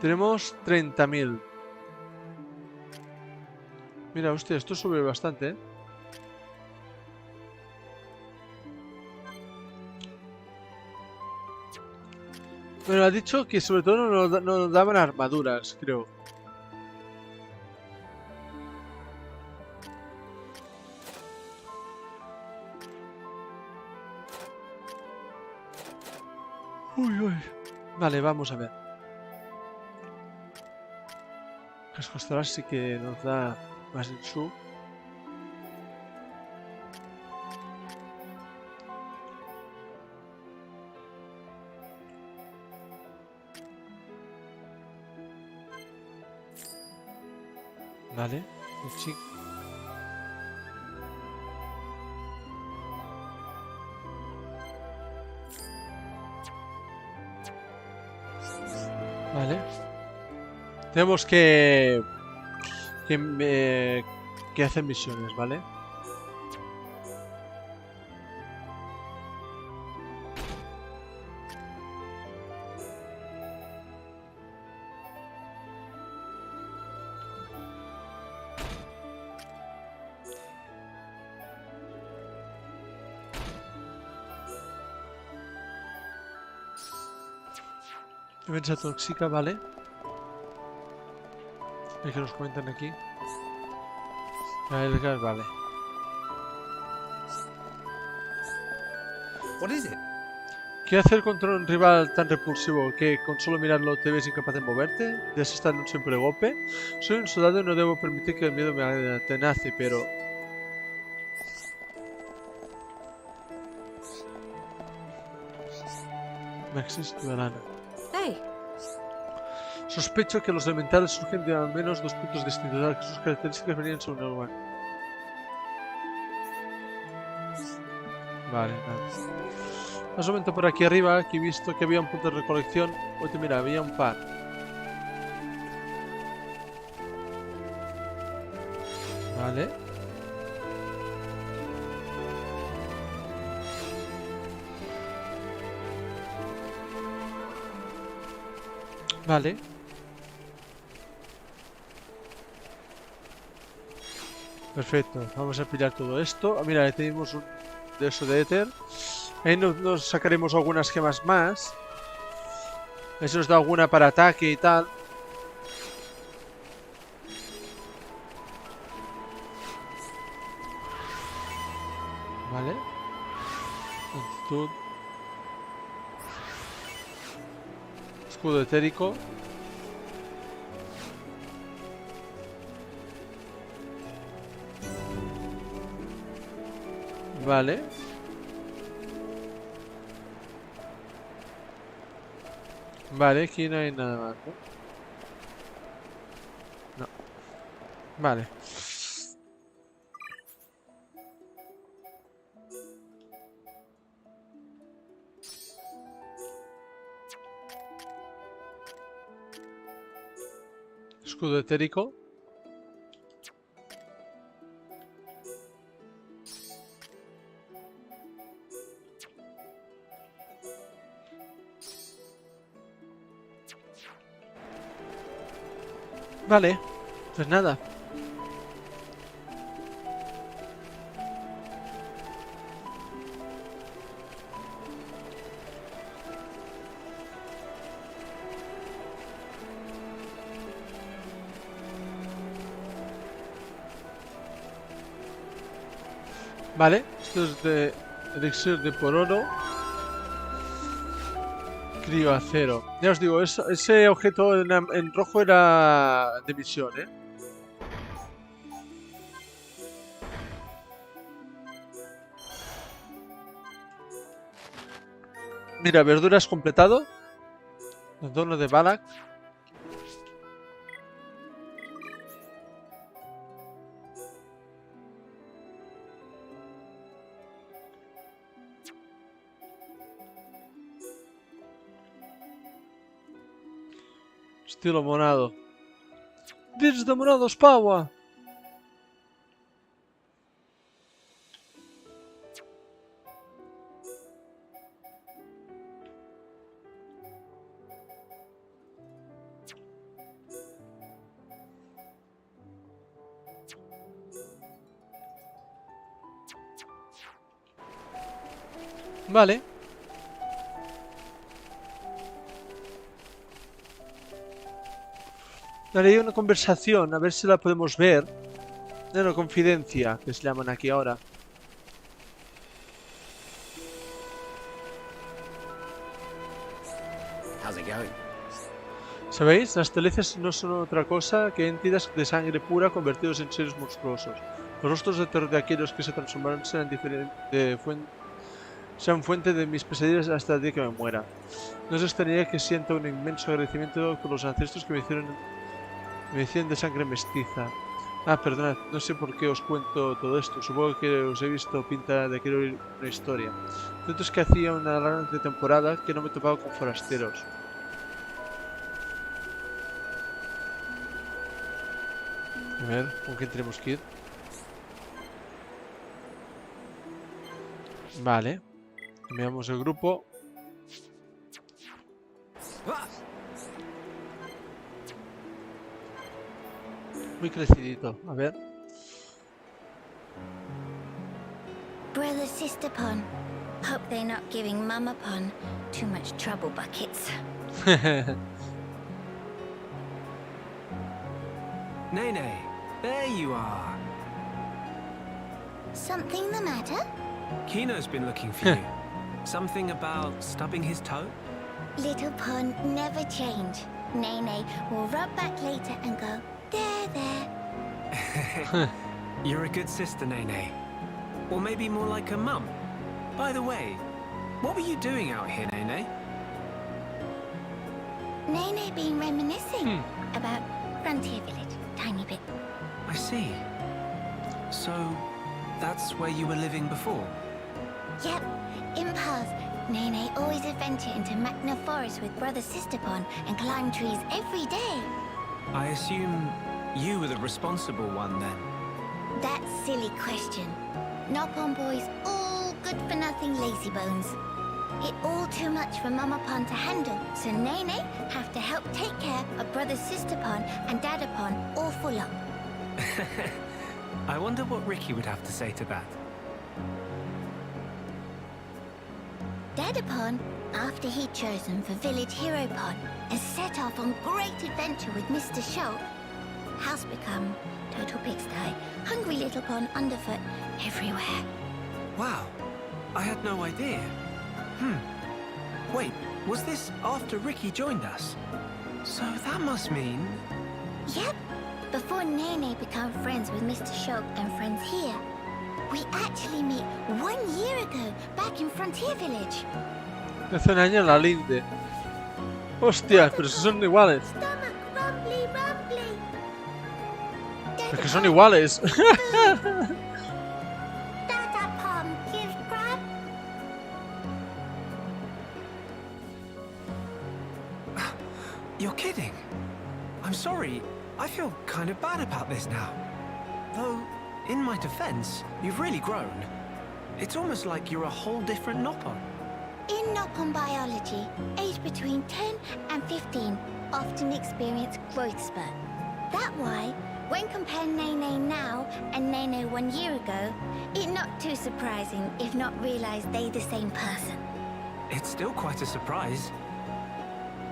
Tenemos 30.000. Mira, hostia, esto sube bastante, ¿eh? Bueno, ha dicho que sobre todo no nos daban armaduras, creo. Uy, uy. Vale, vamos a ver. Casco estelar sí que nos da más en su. Vale, un chico. Vale. Tenemos que hacer misiones, ¿vale? Defensa tóxica, vale. Es que nos comentan aquí. El gas, vale. What is it? ¿Qué hacer contra un rival tan repulsivo que con solo mirarlo te ves incapaz de moverte? ¿Debes estar en un simple golpe? Soy un soldado y no debo permitir que el miedo me atenace, pero... Maxis de lana. Sospecho que los elementales surgen de al menos dos puntos distintos, que sus características venían según el lugar. Vale, nada. Más o menos por aquí arriba, que he visto que había un punto de recolección. Oye, mira, había un par. Vale. Vale. Perfecto, vamos a pillar todo esto. Ah, mira, tenemos un de eso de éter. Ahí nos sacaremos algunas gemas más. Eso nos da alguna para ataque y tal. Vale. Actitud. Escudo etérico. Vale. Vale, aquí no hay nada más, ¿no? No. Vale. Escudo etérico. Vale, pues nada. Vale, esto es de elixir de por oro. Crío acero. Ya os digo, ese objeto en rojo era de misión, ¿eh? Mira, verduras completado. Entorno de Balak. Estilo monado. Desde monados, power. Vale. Vale, hay una conversación, a ver si la podemos ver. De una confidencia, que se llaman aquí ahora. ¿Sabéis? Las teleces no son otra cosa que entidades de sangre pura convertidos en seres monstruosos. Los rostros de terror de aquellos que se transformaron sean fuente de mis pesadillas hasta el día que me muera. No os extrañaría que sienta un inmenso agradecimiento por los ancestros que me hicieron de sangre mestiza. Ah, perdonad, no sé por qué os cuento todo esto. Supongo que os he visto pinta de querer oír una historia. Cierto es que hacía una larga temporada que no me topaba con forasteros. A ver, ¿con quién tenemos que ir? Vale. Veamos el grupo. Muy crecidito, a ver. Brother, sister pun. Hope they're not giving Mama pun too much trouble buckets. Nene, there you are. Something the matter? Kino's been looking for you. Something about stubbing his toe? Little pun never change. Nene will rub back later and go, there, there. You're a good sister, Nene. Or maybe more like a mum. By the way, what were you doing out here, Nene? Nene been reminiscing about Frontier Village, tiny bit. I see. So, that's where you were living before? Yep, in past, Nene always adventure into Magna Forest with Brother Sisterpon and climb trees every day. I assume you were the responsible one then. That silly question. Nopon boys all good for nothing lazy bones. It all too much for Mama Pon to handle, so Nene have to help take care of Brother Sisterpon and Dadapon all full up. I wonder what Ricky would have to say to that. Dadapon, after he'd chosen for Village Hero Pon and set off on great adventure with Mr. Shulk, house become total pigsty, hungry little pon underfoot everywhere. Wow, I had no idea. Wait, was this after Ricky joined us? So that must mean... Yep, before Nene became friends with Mr. Shulk and friends here, we actually met 1 year ago back in Frontier Village. Hace un año en la linde. Hostias, pero si son iguales. Stomach rumbly rumbly. Es que son iguales. Dadapon give grub. You're kidding? I'm sorry, I feel kind of bad about this now. Though, in my defense, you've really grown. It's almost like you're a whole different Nopon. In Nopon biology, aged between 10 and 15 often experience growth spurt. That why, when comparing Nene now and Nene 1 year ago, it's not too surprising if not realize they the same person. It's still quite a surprise.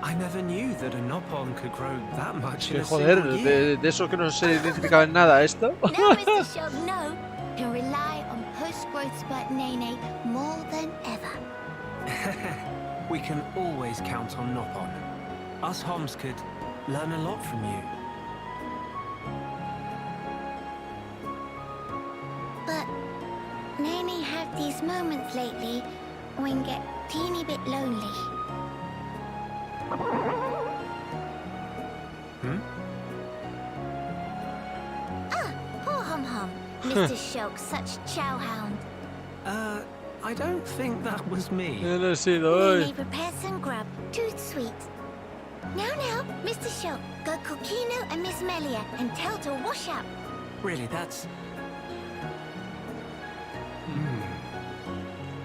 I never knew that a Nopon could grow that much in a Joder, single year. de eso que no se identificaba en nada esto. Now Mr. Shulk no can rely on post-growth spurt Nene more than ever. We can always count on Nopon. Us Homs could learn a lot from you. But Nene have these moments lately when get teeny bit lonely. Poor Hum Hum. Mr. Shulk, such chowhound. I don't think that was me. No he sido hoy. Nene prepared some grub, too sweet. Now, Mr. Shulk, go call Kino and Miss Melia and tell to wash up. Really, that's...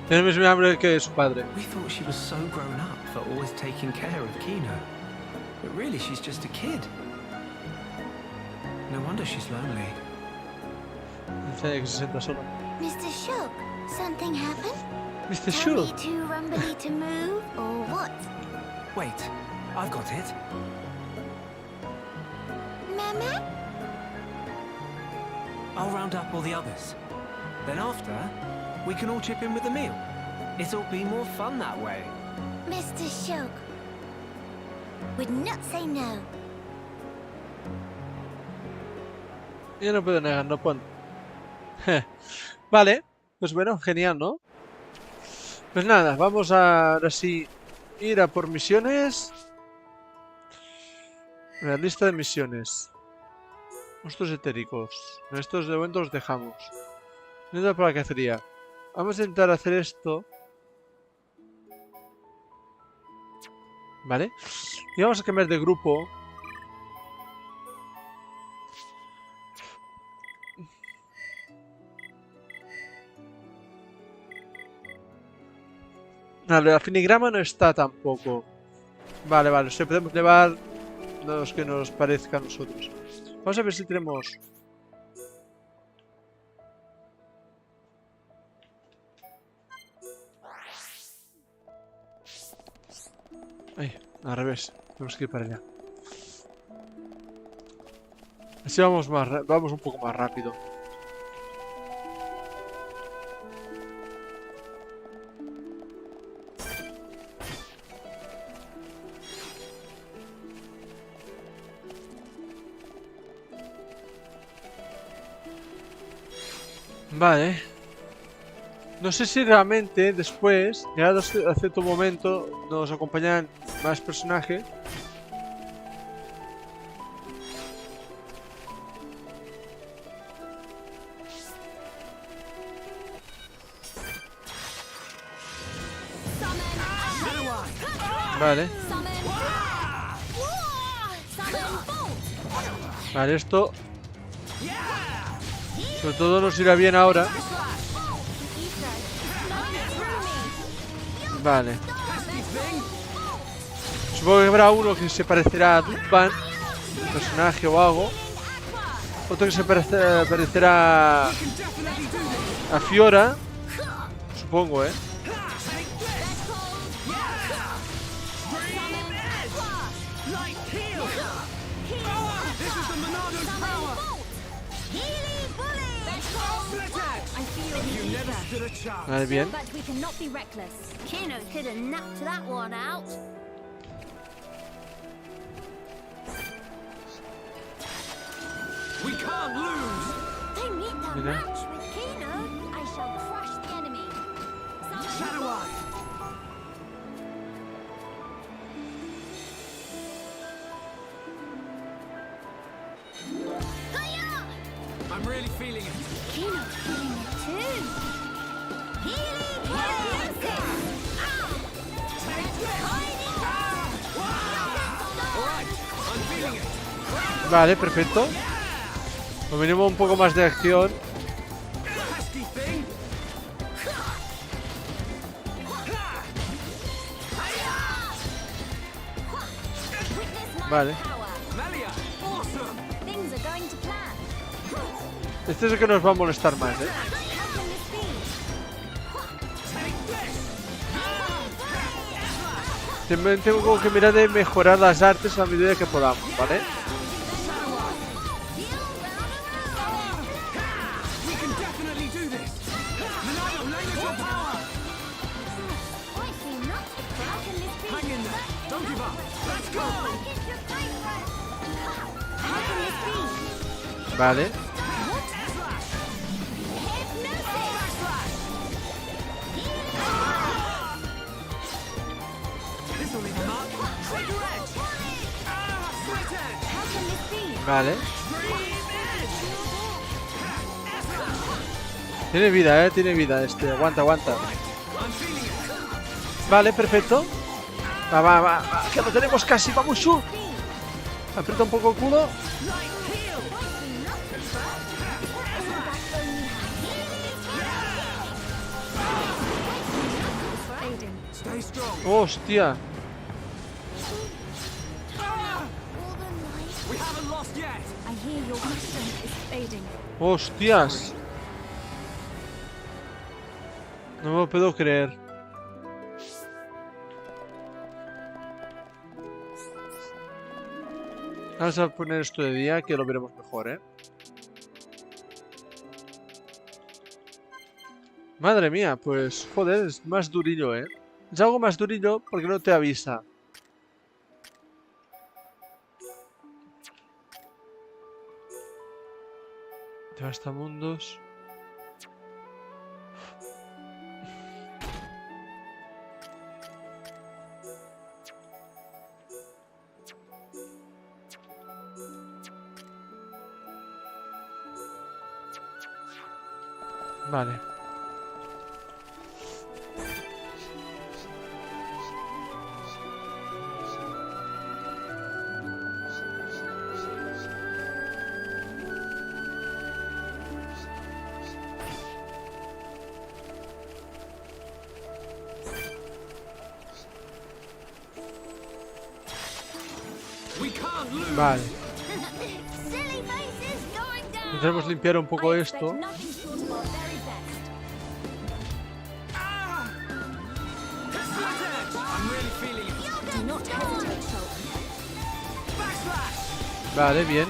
Tiene el mismo hambre que su padre. We thought she was so grown up for always taking care of Kino. But really, she's just a kid. No wonder she's lonely. Enseña que se sienta sola. Mr. Shulk, something happened? Mr. Tell me Shulk. too rumbly to move, or what? Wait, I've got it. Mama? I'll round up all the others. Then after, we can all chip in with a meal. It'll be more fun that way. Mr. Shulk would not say no. Yo no puedo negar, no puedo. Vale, pues bueno, genial, ¿no? Pues nada, vamos a ahora sí ir a por misiones. La lista de misiones. Monstruos etéricos. Estos de momento los dejamos. Nada para la cacería. Vamos a intentar hacer esto. Vale. Y vamos a cambiar de grupo. Vale, el finigrama no está tampoco. Vale, o sea, podemos llevar los que nos parezca a nosotros. Vamos a ver si tenemos... Ay, al revés. Tenemos que ir para allá. Así vamos un poco más rápido. Vale. No sé si realmente después, llegado a cierto momento, nos acompañan más personajes. Vale. Vale, esto sobre todo nos irá bien ahora. Vale. Supongo que habrá uno que se parecerá a Dutban, el personaje o algo. Otro que se parecerá a Fiora. Supongo, ¿eh? Vale, bien. Kino could have knocked that one out. We can't lose! They meet that Mira. match with Kino. I shall crush the enemy. Shadow Eye! Hiya! I'm really feeling it. Kino's feeling it too. Healy Blade! Alright, I'm feeling it. Vale, perfecto. Lo mínimo un poco más de acción. Pesky thing! Vale. Melia! Awesome! Things are going to plan. Este es el que nos va a molestar más, ¿eh? También tengo que mirar de mejorar las artes a medida que podamos, ¿vale? We can definitely do this! Monado, lend us your power! I see not. How can this be? Hang in there! Don't give up! Let's go! Get your favorite. How can this be? Vale. This'll leave a mark! Trigger edge! Split edge! How can this be? Vale. Dream edge! Tiene vida, tiene vida este. Aguanta, aguanta. I'm feeling it! Vale, perfecto. Va, va, va, va, que lo tenemos casi. Vamos, Shulk. Aprieta un poco el culo. Light heal! Stay strong! Hostia. We haven't lost yet! I hear your strength is fading. Hostias. No me lo puedo creer. Vamos a poner esto de día, que lo veremos mejor, ¿eh? Madre mía, pues joder, es más durillo, ¿eh? Es algo más durillo porque no te avisa. Devastamundos. Vale. We can't lose! Vale. Silly faces going down. Intentaremos limpiar un poco esto. Nothing short of our very best. Split edge! I'm really feeling it! Do not hesitate, Shulk. Backslash! Vale, bien.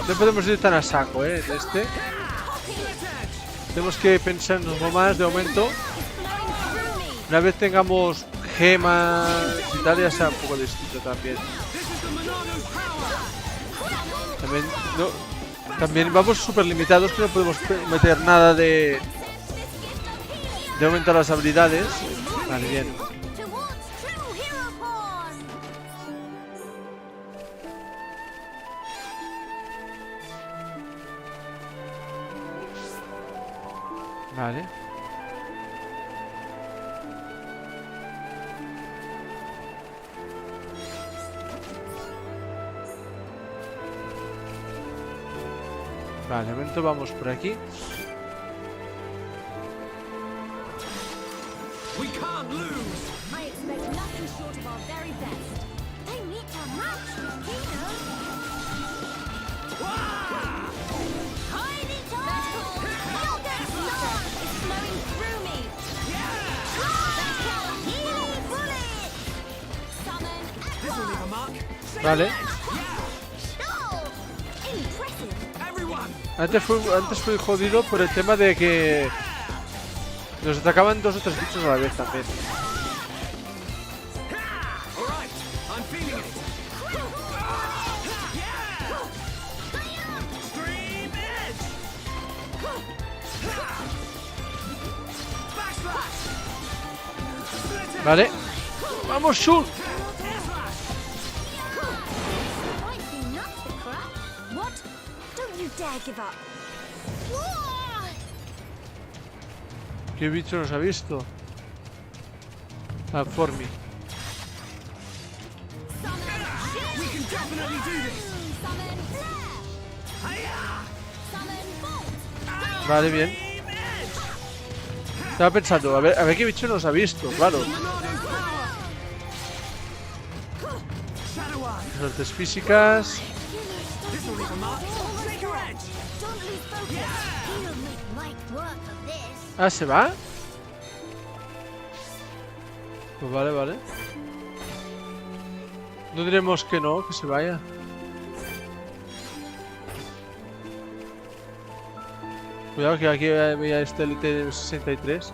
No podemos ir tan a saco, ¿eh? En este. Tenemos que pensar un poco más de momento. Una vez tengamos gemas y tal, ya sea un poco distinto también. También vamos súper limitados, que no podemos meter nada de aumentar las habilidades. Vale, bien. Towards true hero born. Vale. Vale, de momento vamos por aquí. We can't lose. I expect nothing short of our very best. They meet our match, Kino. Hide it all! You'll get stuck! It's flowing through me. Healing bullet! Summon This will leave a mark. Vale. Impressive. Everyone. Antes fue jodido por el tema de que nos atacaban 2 o 3 bichos a la vez también. All right. I'm feeling it. Stream edge. Backslash. Vale. Vamos, Shulk. Might be nuts to crack. What? Don't you dare give up. ¿Qué bicho nos ha visto? Ah, for me. We can definitely do this. Summon flare. Summon bolt. Vale, bien. Estaba pensando, a ver qué bicho nos ha visto, claro. Las artes físicas. This will leave a mark. Take your edge. Don't lose focus. He'll make light work of this. Ah, ¿se va? Pues vale, vale. No diremos que no, que se vaya. Cuidado que aquí veía este LT 63.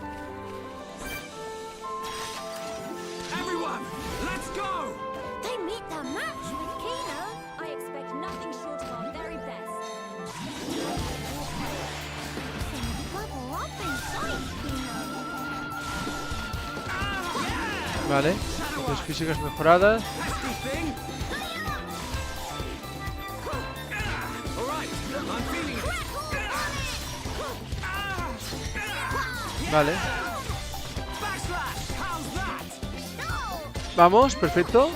Everyone, let's go. They meet their match with Kino. I expect nothing short of our very best. Bubble up inside, Kino. Vale. Artes físicas mejoradas. Pesky thing. All right, I'm feeling it. Vale. Backslash. How's that? Vamos, perfecto.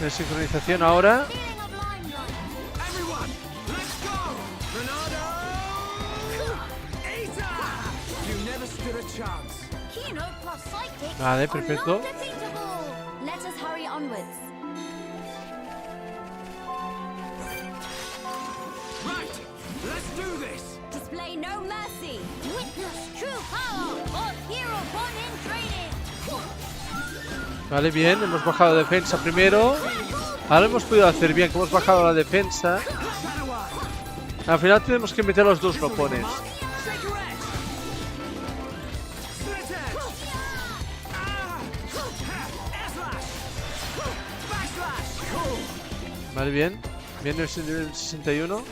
La sincronización ahora. Feeling of line run. Everyone, let's go. Monado. Esta. You never stood a chance. Kino plus psychic. Vale, perfecto. Are not defeatable. Let us hurry onwards. Right, let's do this. Display no mercy. Witness true power of hero born in training. Vale, bien. Hemos bajado defensa primero. Ahora lo hemos podido hacer bien, que hemos bajado la defensa. Al final tenemos que meter los 2 ropones. Take your edge. Split edge. Airslash. Backslash. Cool. Vale, bien. Viene el nivel 61.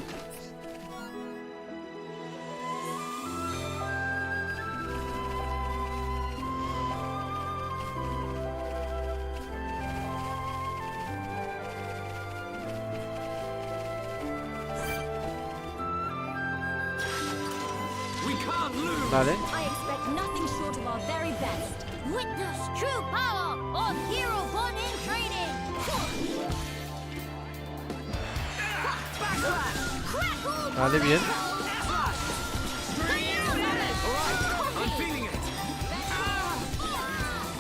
We can't lose. Vale. I expect nothing short of our very best. Witness true power of hero born in training. Backslash. Crackle. Vale, bien. I'm feeling it.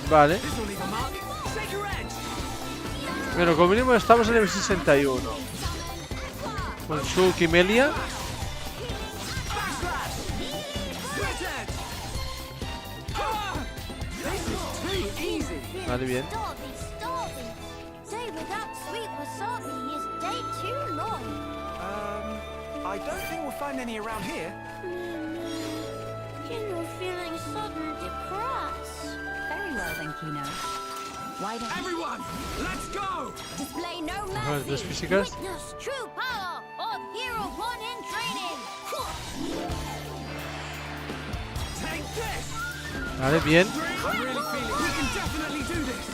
Vale. This will leave a mark. Take your edge. Bueno, como mínimo estamos en el 61. Con Shulk y Melia. Backslash. Split edge. This is too easy. Vale, bien. Starving. Day without sweet wasabi is day too long. I don't think we'll find any around here. Kino feeling sudden depressed. Very well then, Kino. Why don't Everyone, let's go. display no Artes mercy? físicas. Witness true power of hero born in training. Take this. Vale, bien. I'm really feeling it. We can definitely do this.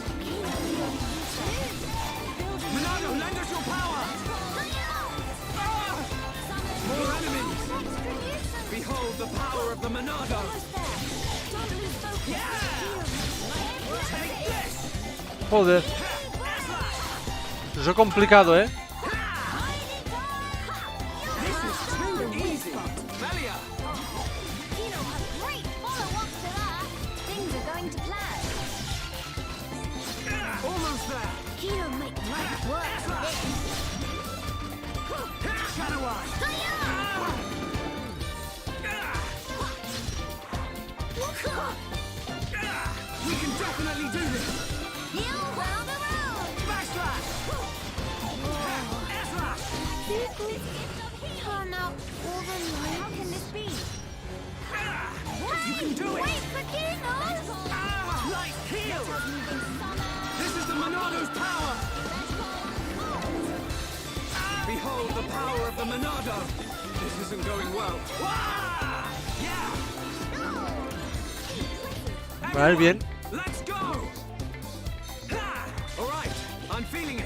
Monado, lend us your power. More enemies. Behold the power of the Monado. Yeah. Take this. Joder. Eso es complicado, ¿eh? This is too Kino make light work for this. We can definitely do this! You round the road! Backslash! Slash! Turn out all the light. How can this be? You can do it! Wait for Kino! Light heal! This is the Monado's power! Behold the power of the Monado! This isn't going well. Yeah! Vale, bien. Let's go! All right, I'm feeling it.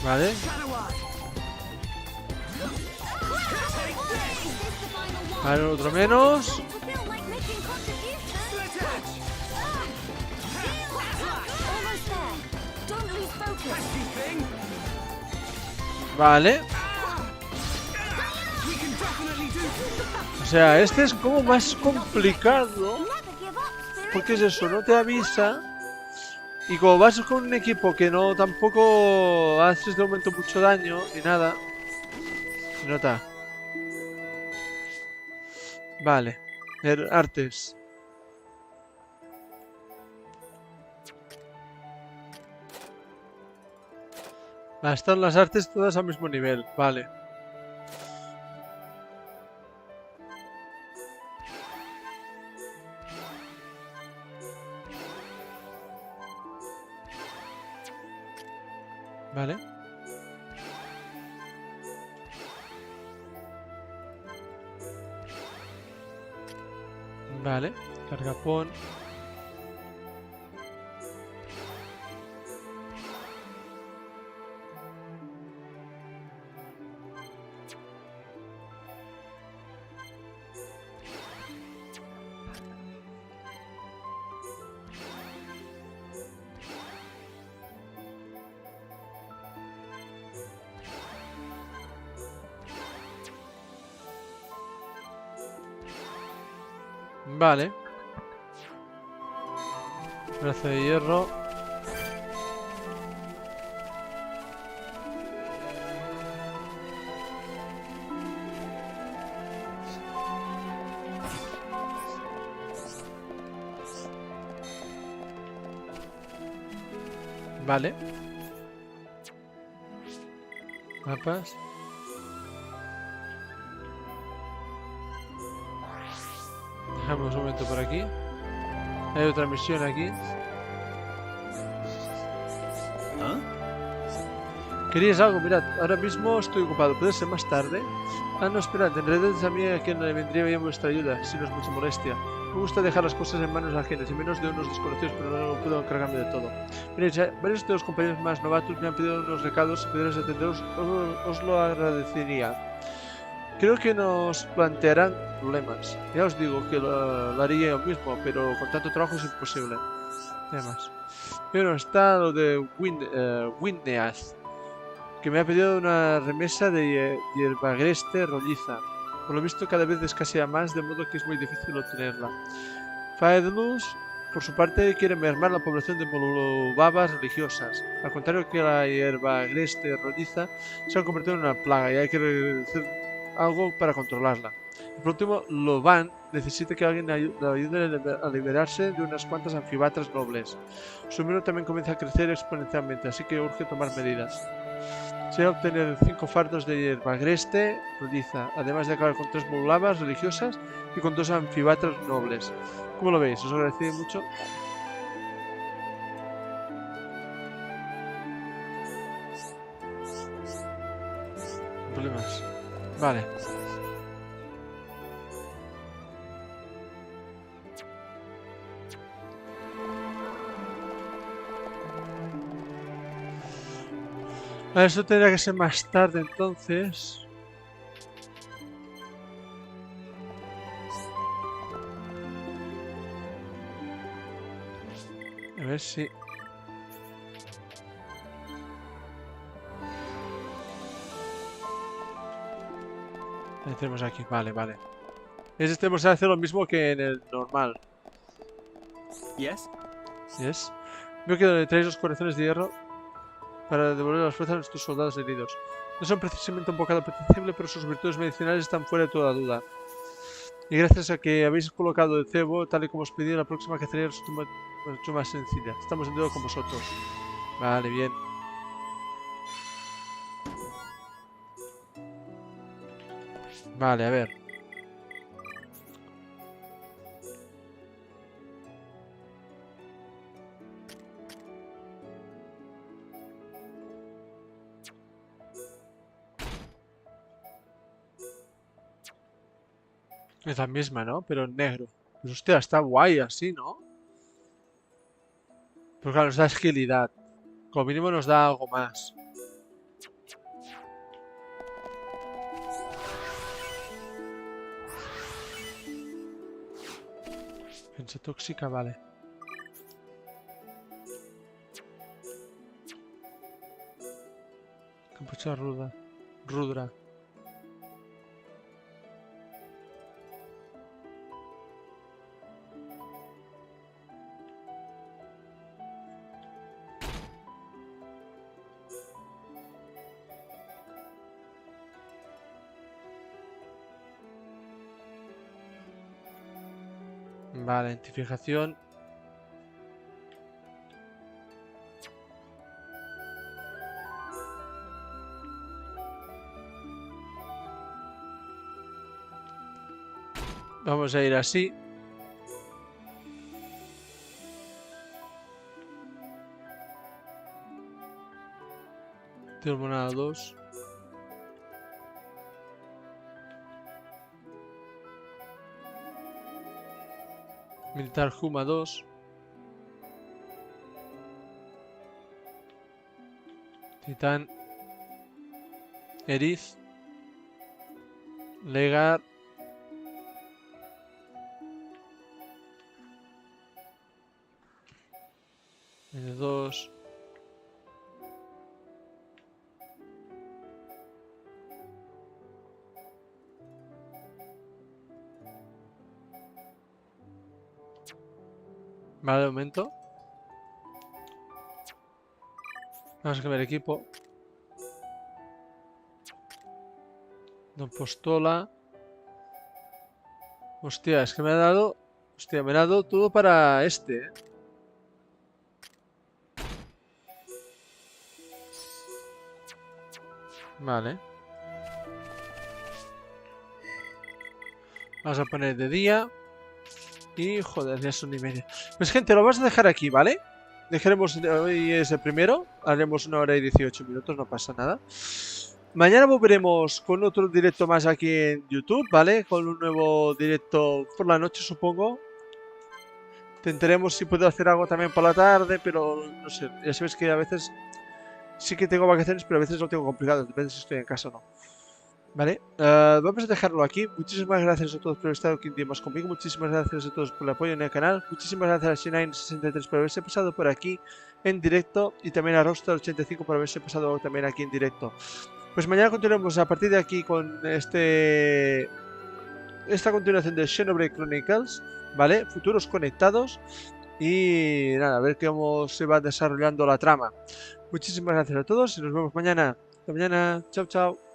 Vale. Vale, otro menos. Vale. O sea, este es como más complicado. Porque es eso, no te avisa. Y como vas con un equipo que no tampoco haces de momento mucho daño ni nada. Se nota. Vale. Artes. Están las artes todas al mismo nivel. Vale. Vale. Vale. Cargapón. Vale. Brazo de hierro. Vale. Mapas. Dejamos un momento por aquí. Hay otra misión aquí. ¿Querías algo? Mirad, ahora mismo estoy ocupado. ¿Puede ser más tarde? Ah, no, esperad. En realidad es a mí a quien le vendría bien vuestra ayuda, si no es mucha molestia. Me gusta dejar las cosas en manos ajenas, y menos de unos desconocidos, pero no puedo encargarme de todo. Miréis, varios de los compañeros más novatos me han pedido unos recados. Si pudierais atenderos, os lo agradecería. Creo que nos plantearán problemas. Ya os digo que lo haría yo mismo, pero con tanto trabajo es imposible. Además. Pero está lo de Witness, que me ha pedido una remesa de hierbagreste rolliza. Por lo visto cada vez escasea más, de modo que es muy difícil obtenerla. Faedlus, por su parte, quiere mermar la población de molubabas religiosas. Al contrario que la hierbagreste rolliza, se ha convertido en una plaga y hay que hacer algo para controlarla. Y por último, Loban necesita que alguien le ayude a liberarse de unas cuantas anfibatras nobles. Su número también comienza a crecer exponencialmente, así que urge tomar medidas. Se va a obtener 5 fardos de hierbagreste rolliza, además de acabar con 3 molubabas religiosas y con 2 anfibatras nobles. ¿Cómo lo veis? ¿Os agradecería mucho? Problemas. Vale. Eso tendría que ser más tarde entonces. A ver si... Ahí tenemos aquí, vale, vale. Tenemos que hacer lo mismo que en el normal. Yes? Yes. Veo que donde traéis los corazones de hierro para devolver las fuerzas a nuestros soldados heridos. No son precisamente un bocado apetecible, pero sus virtudes medicinales están fuera de toda duda. Y gracias a que habéis colocado el cebo, tal y como os pedí, la próxima cacería resulta mucho más sencilla. Estamos en deuda con vosotros. Vale, bien. Vale, a ver. Es la misma, ¿no? Pero en negro. Pues hostia, está guay así, ¿no? Pero claro, nos da agilidad. Como mínimo nos da algo más. Defensa tóxica, vale. Capucha rudra. Vale, identificación. Vamos a ir así. Espada Monado 2. Militar Juma 2. Titán Eriz. Legar. N2. Vale, de momento. Vamos a cambiar equipo. Don Postola. Hostia, es que me ha dado... Hostia, me ha dado todo para este, ¿eh? Vale. Vamos a poner de día. Y joder, ya son y media. Pues gente, lo vamos a dejar aquí, ¿vale? Dejaremos, hoy es el primero. Haremos 1 hora y 18 minutos, no pasa nada. Mañana volveremos con otro directo más aquí en YouTube, ¿vale? Con un nuevo directo por la noche, supongo. Intentaremos si puedo hacer algo también por la tarde, pero no sé. Ya sabéis que a veces sí que tengo vacaciones, pero a veces lo tengo complicado. Depende si estoy en casa o no. Vale, vamos a dejarlo aquí. Muchísimas gracias a todos por estar aquí conmigo. Muchísimas gracias a todos por el apoyo en el canal. Muchísimas gracias a Shine63 por haberse pasado por aquí en directo. Y también a Rockstar85 por haberse pasado también aquí en directo. Pues mañana continuamos a partir de aquí con esta continuación de Xenoblade Chronicles, ¿vale? Futuros conectados. Y nada, a ver cómo se va desarrollando la trama. Muchísimas gracias a todos y nos vemos mañana. Hasta mañana. Chao, chao.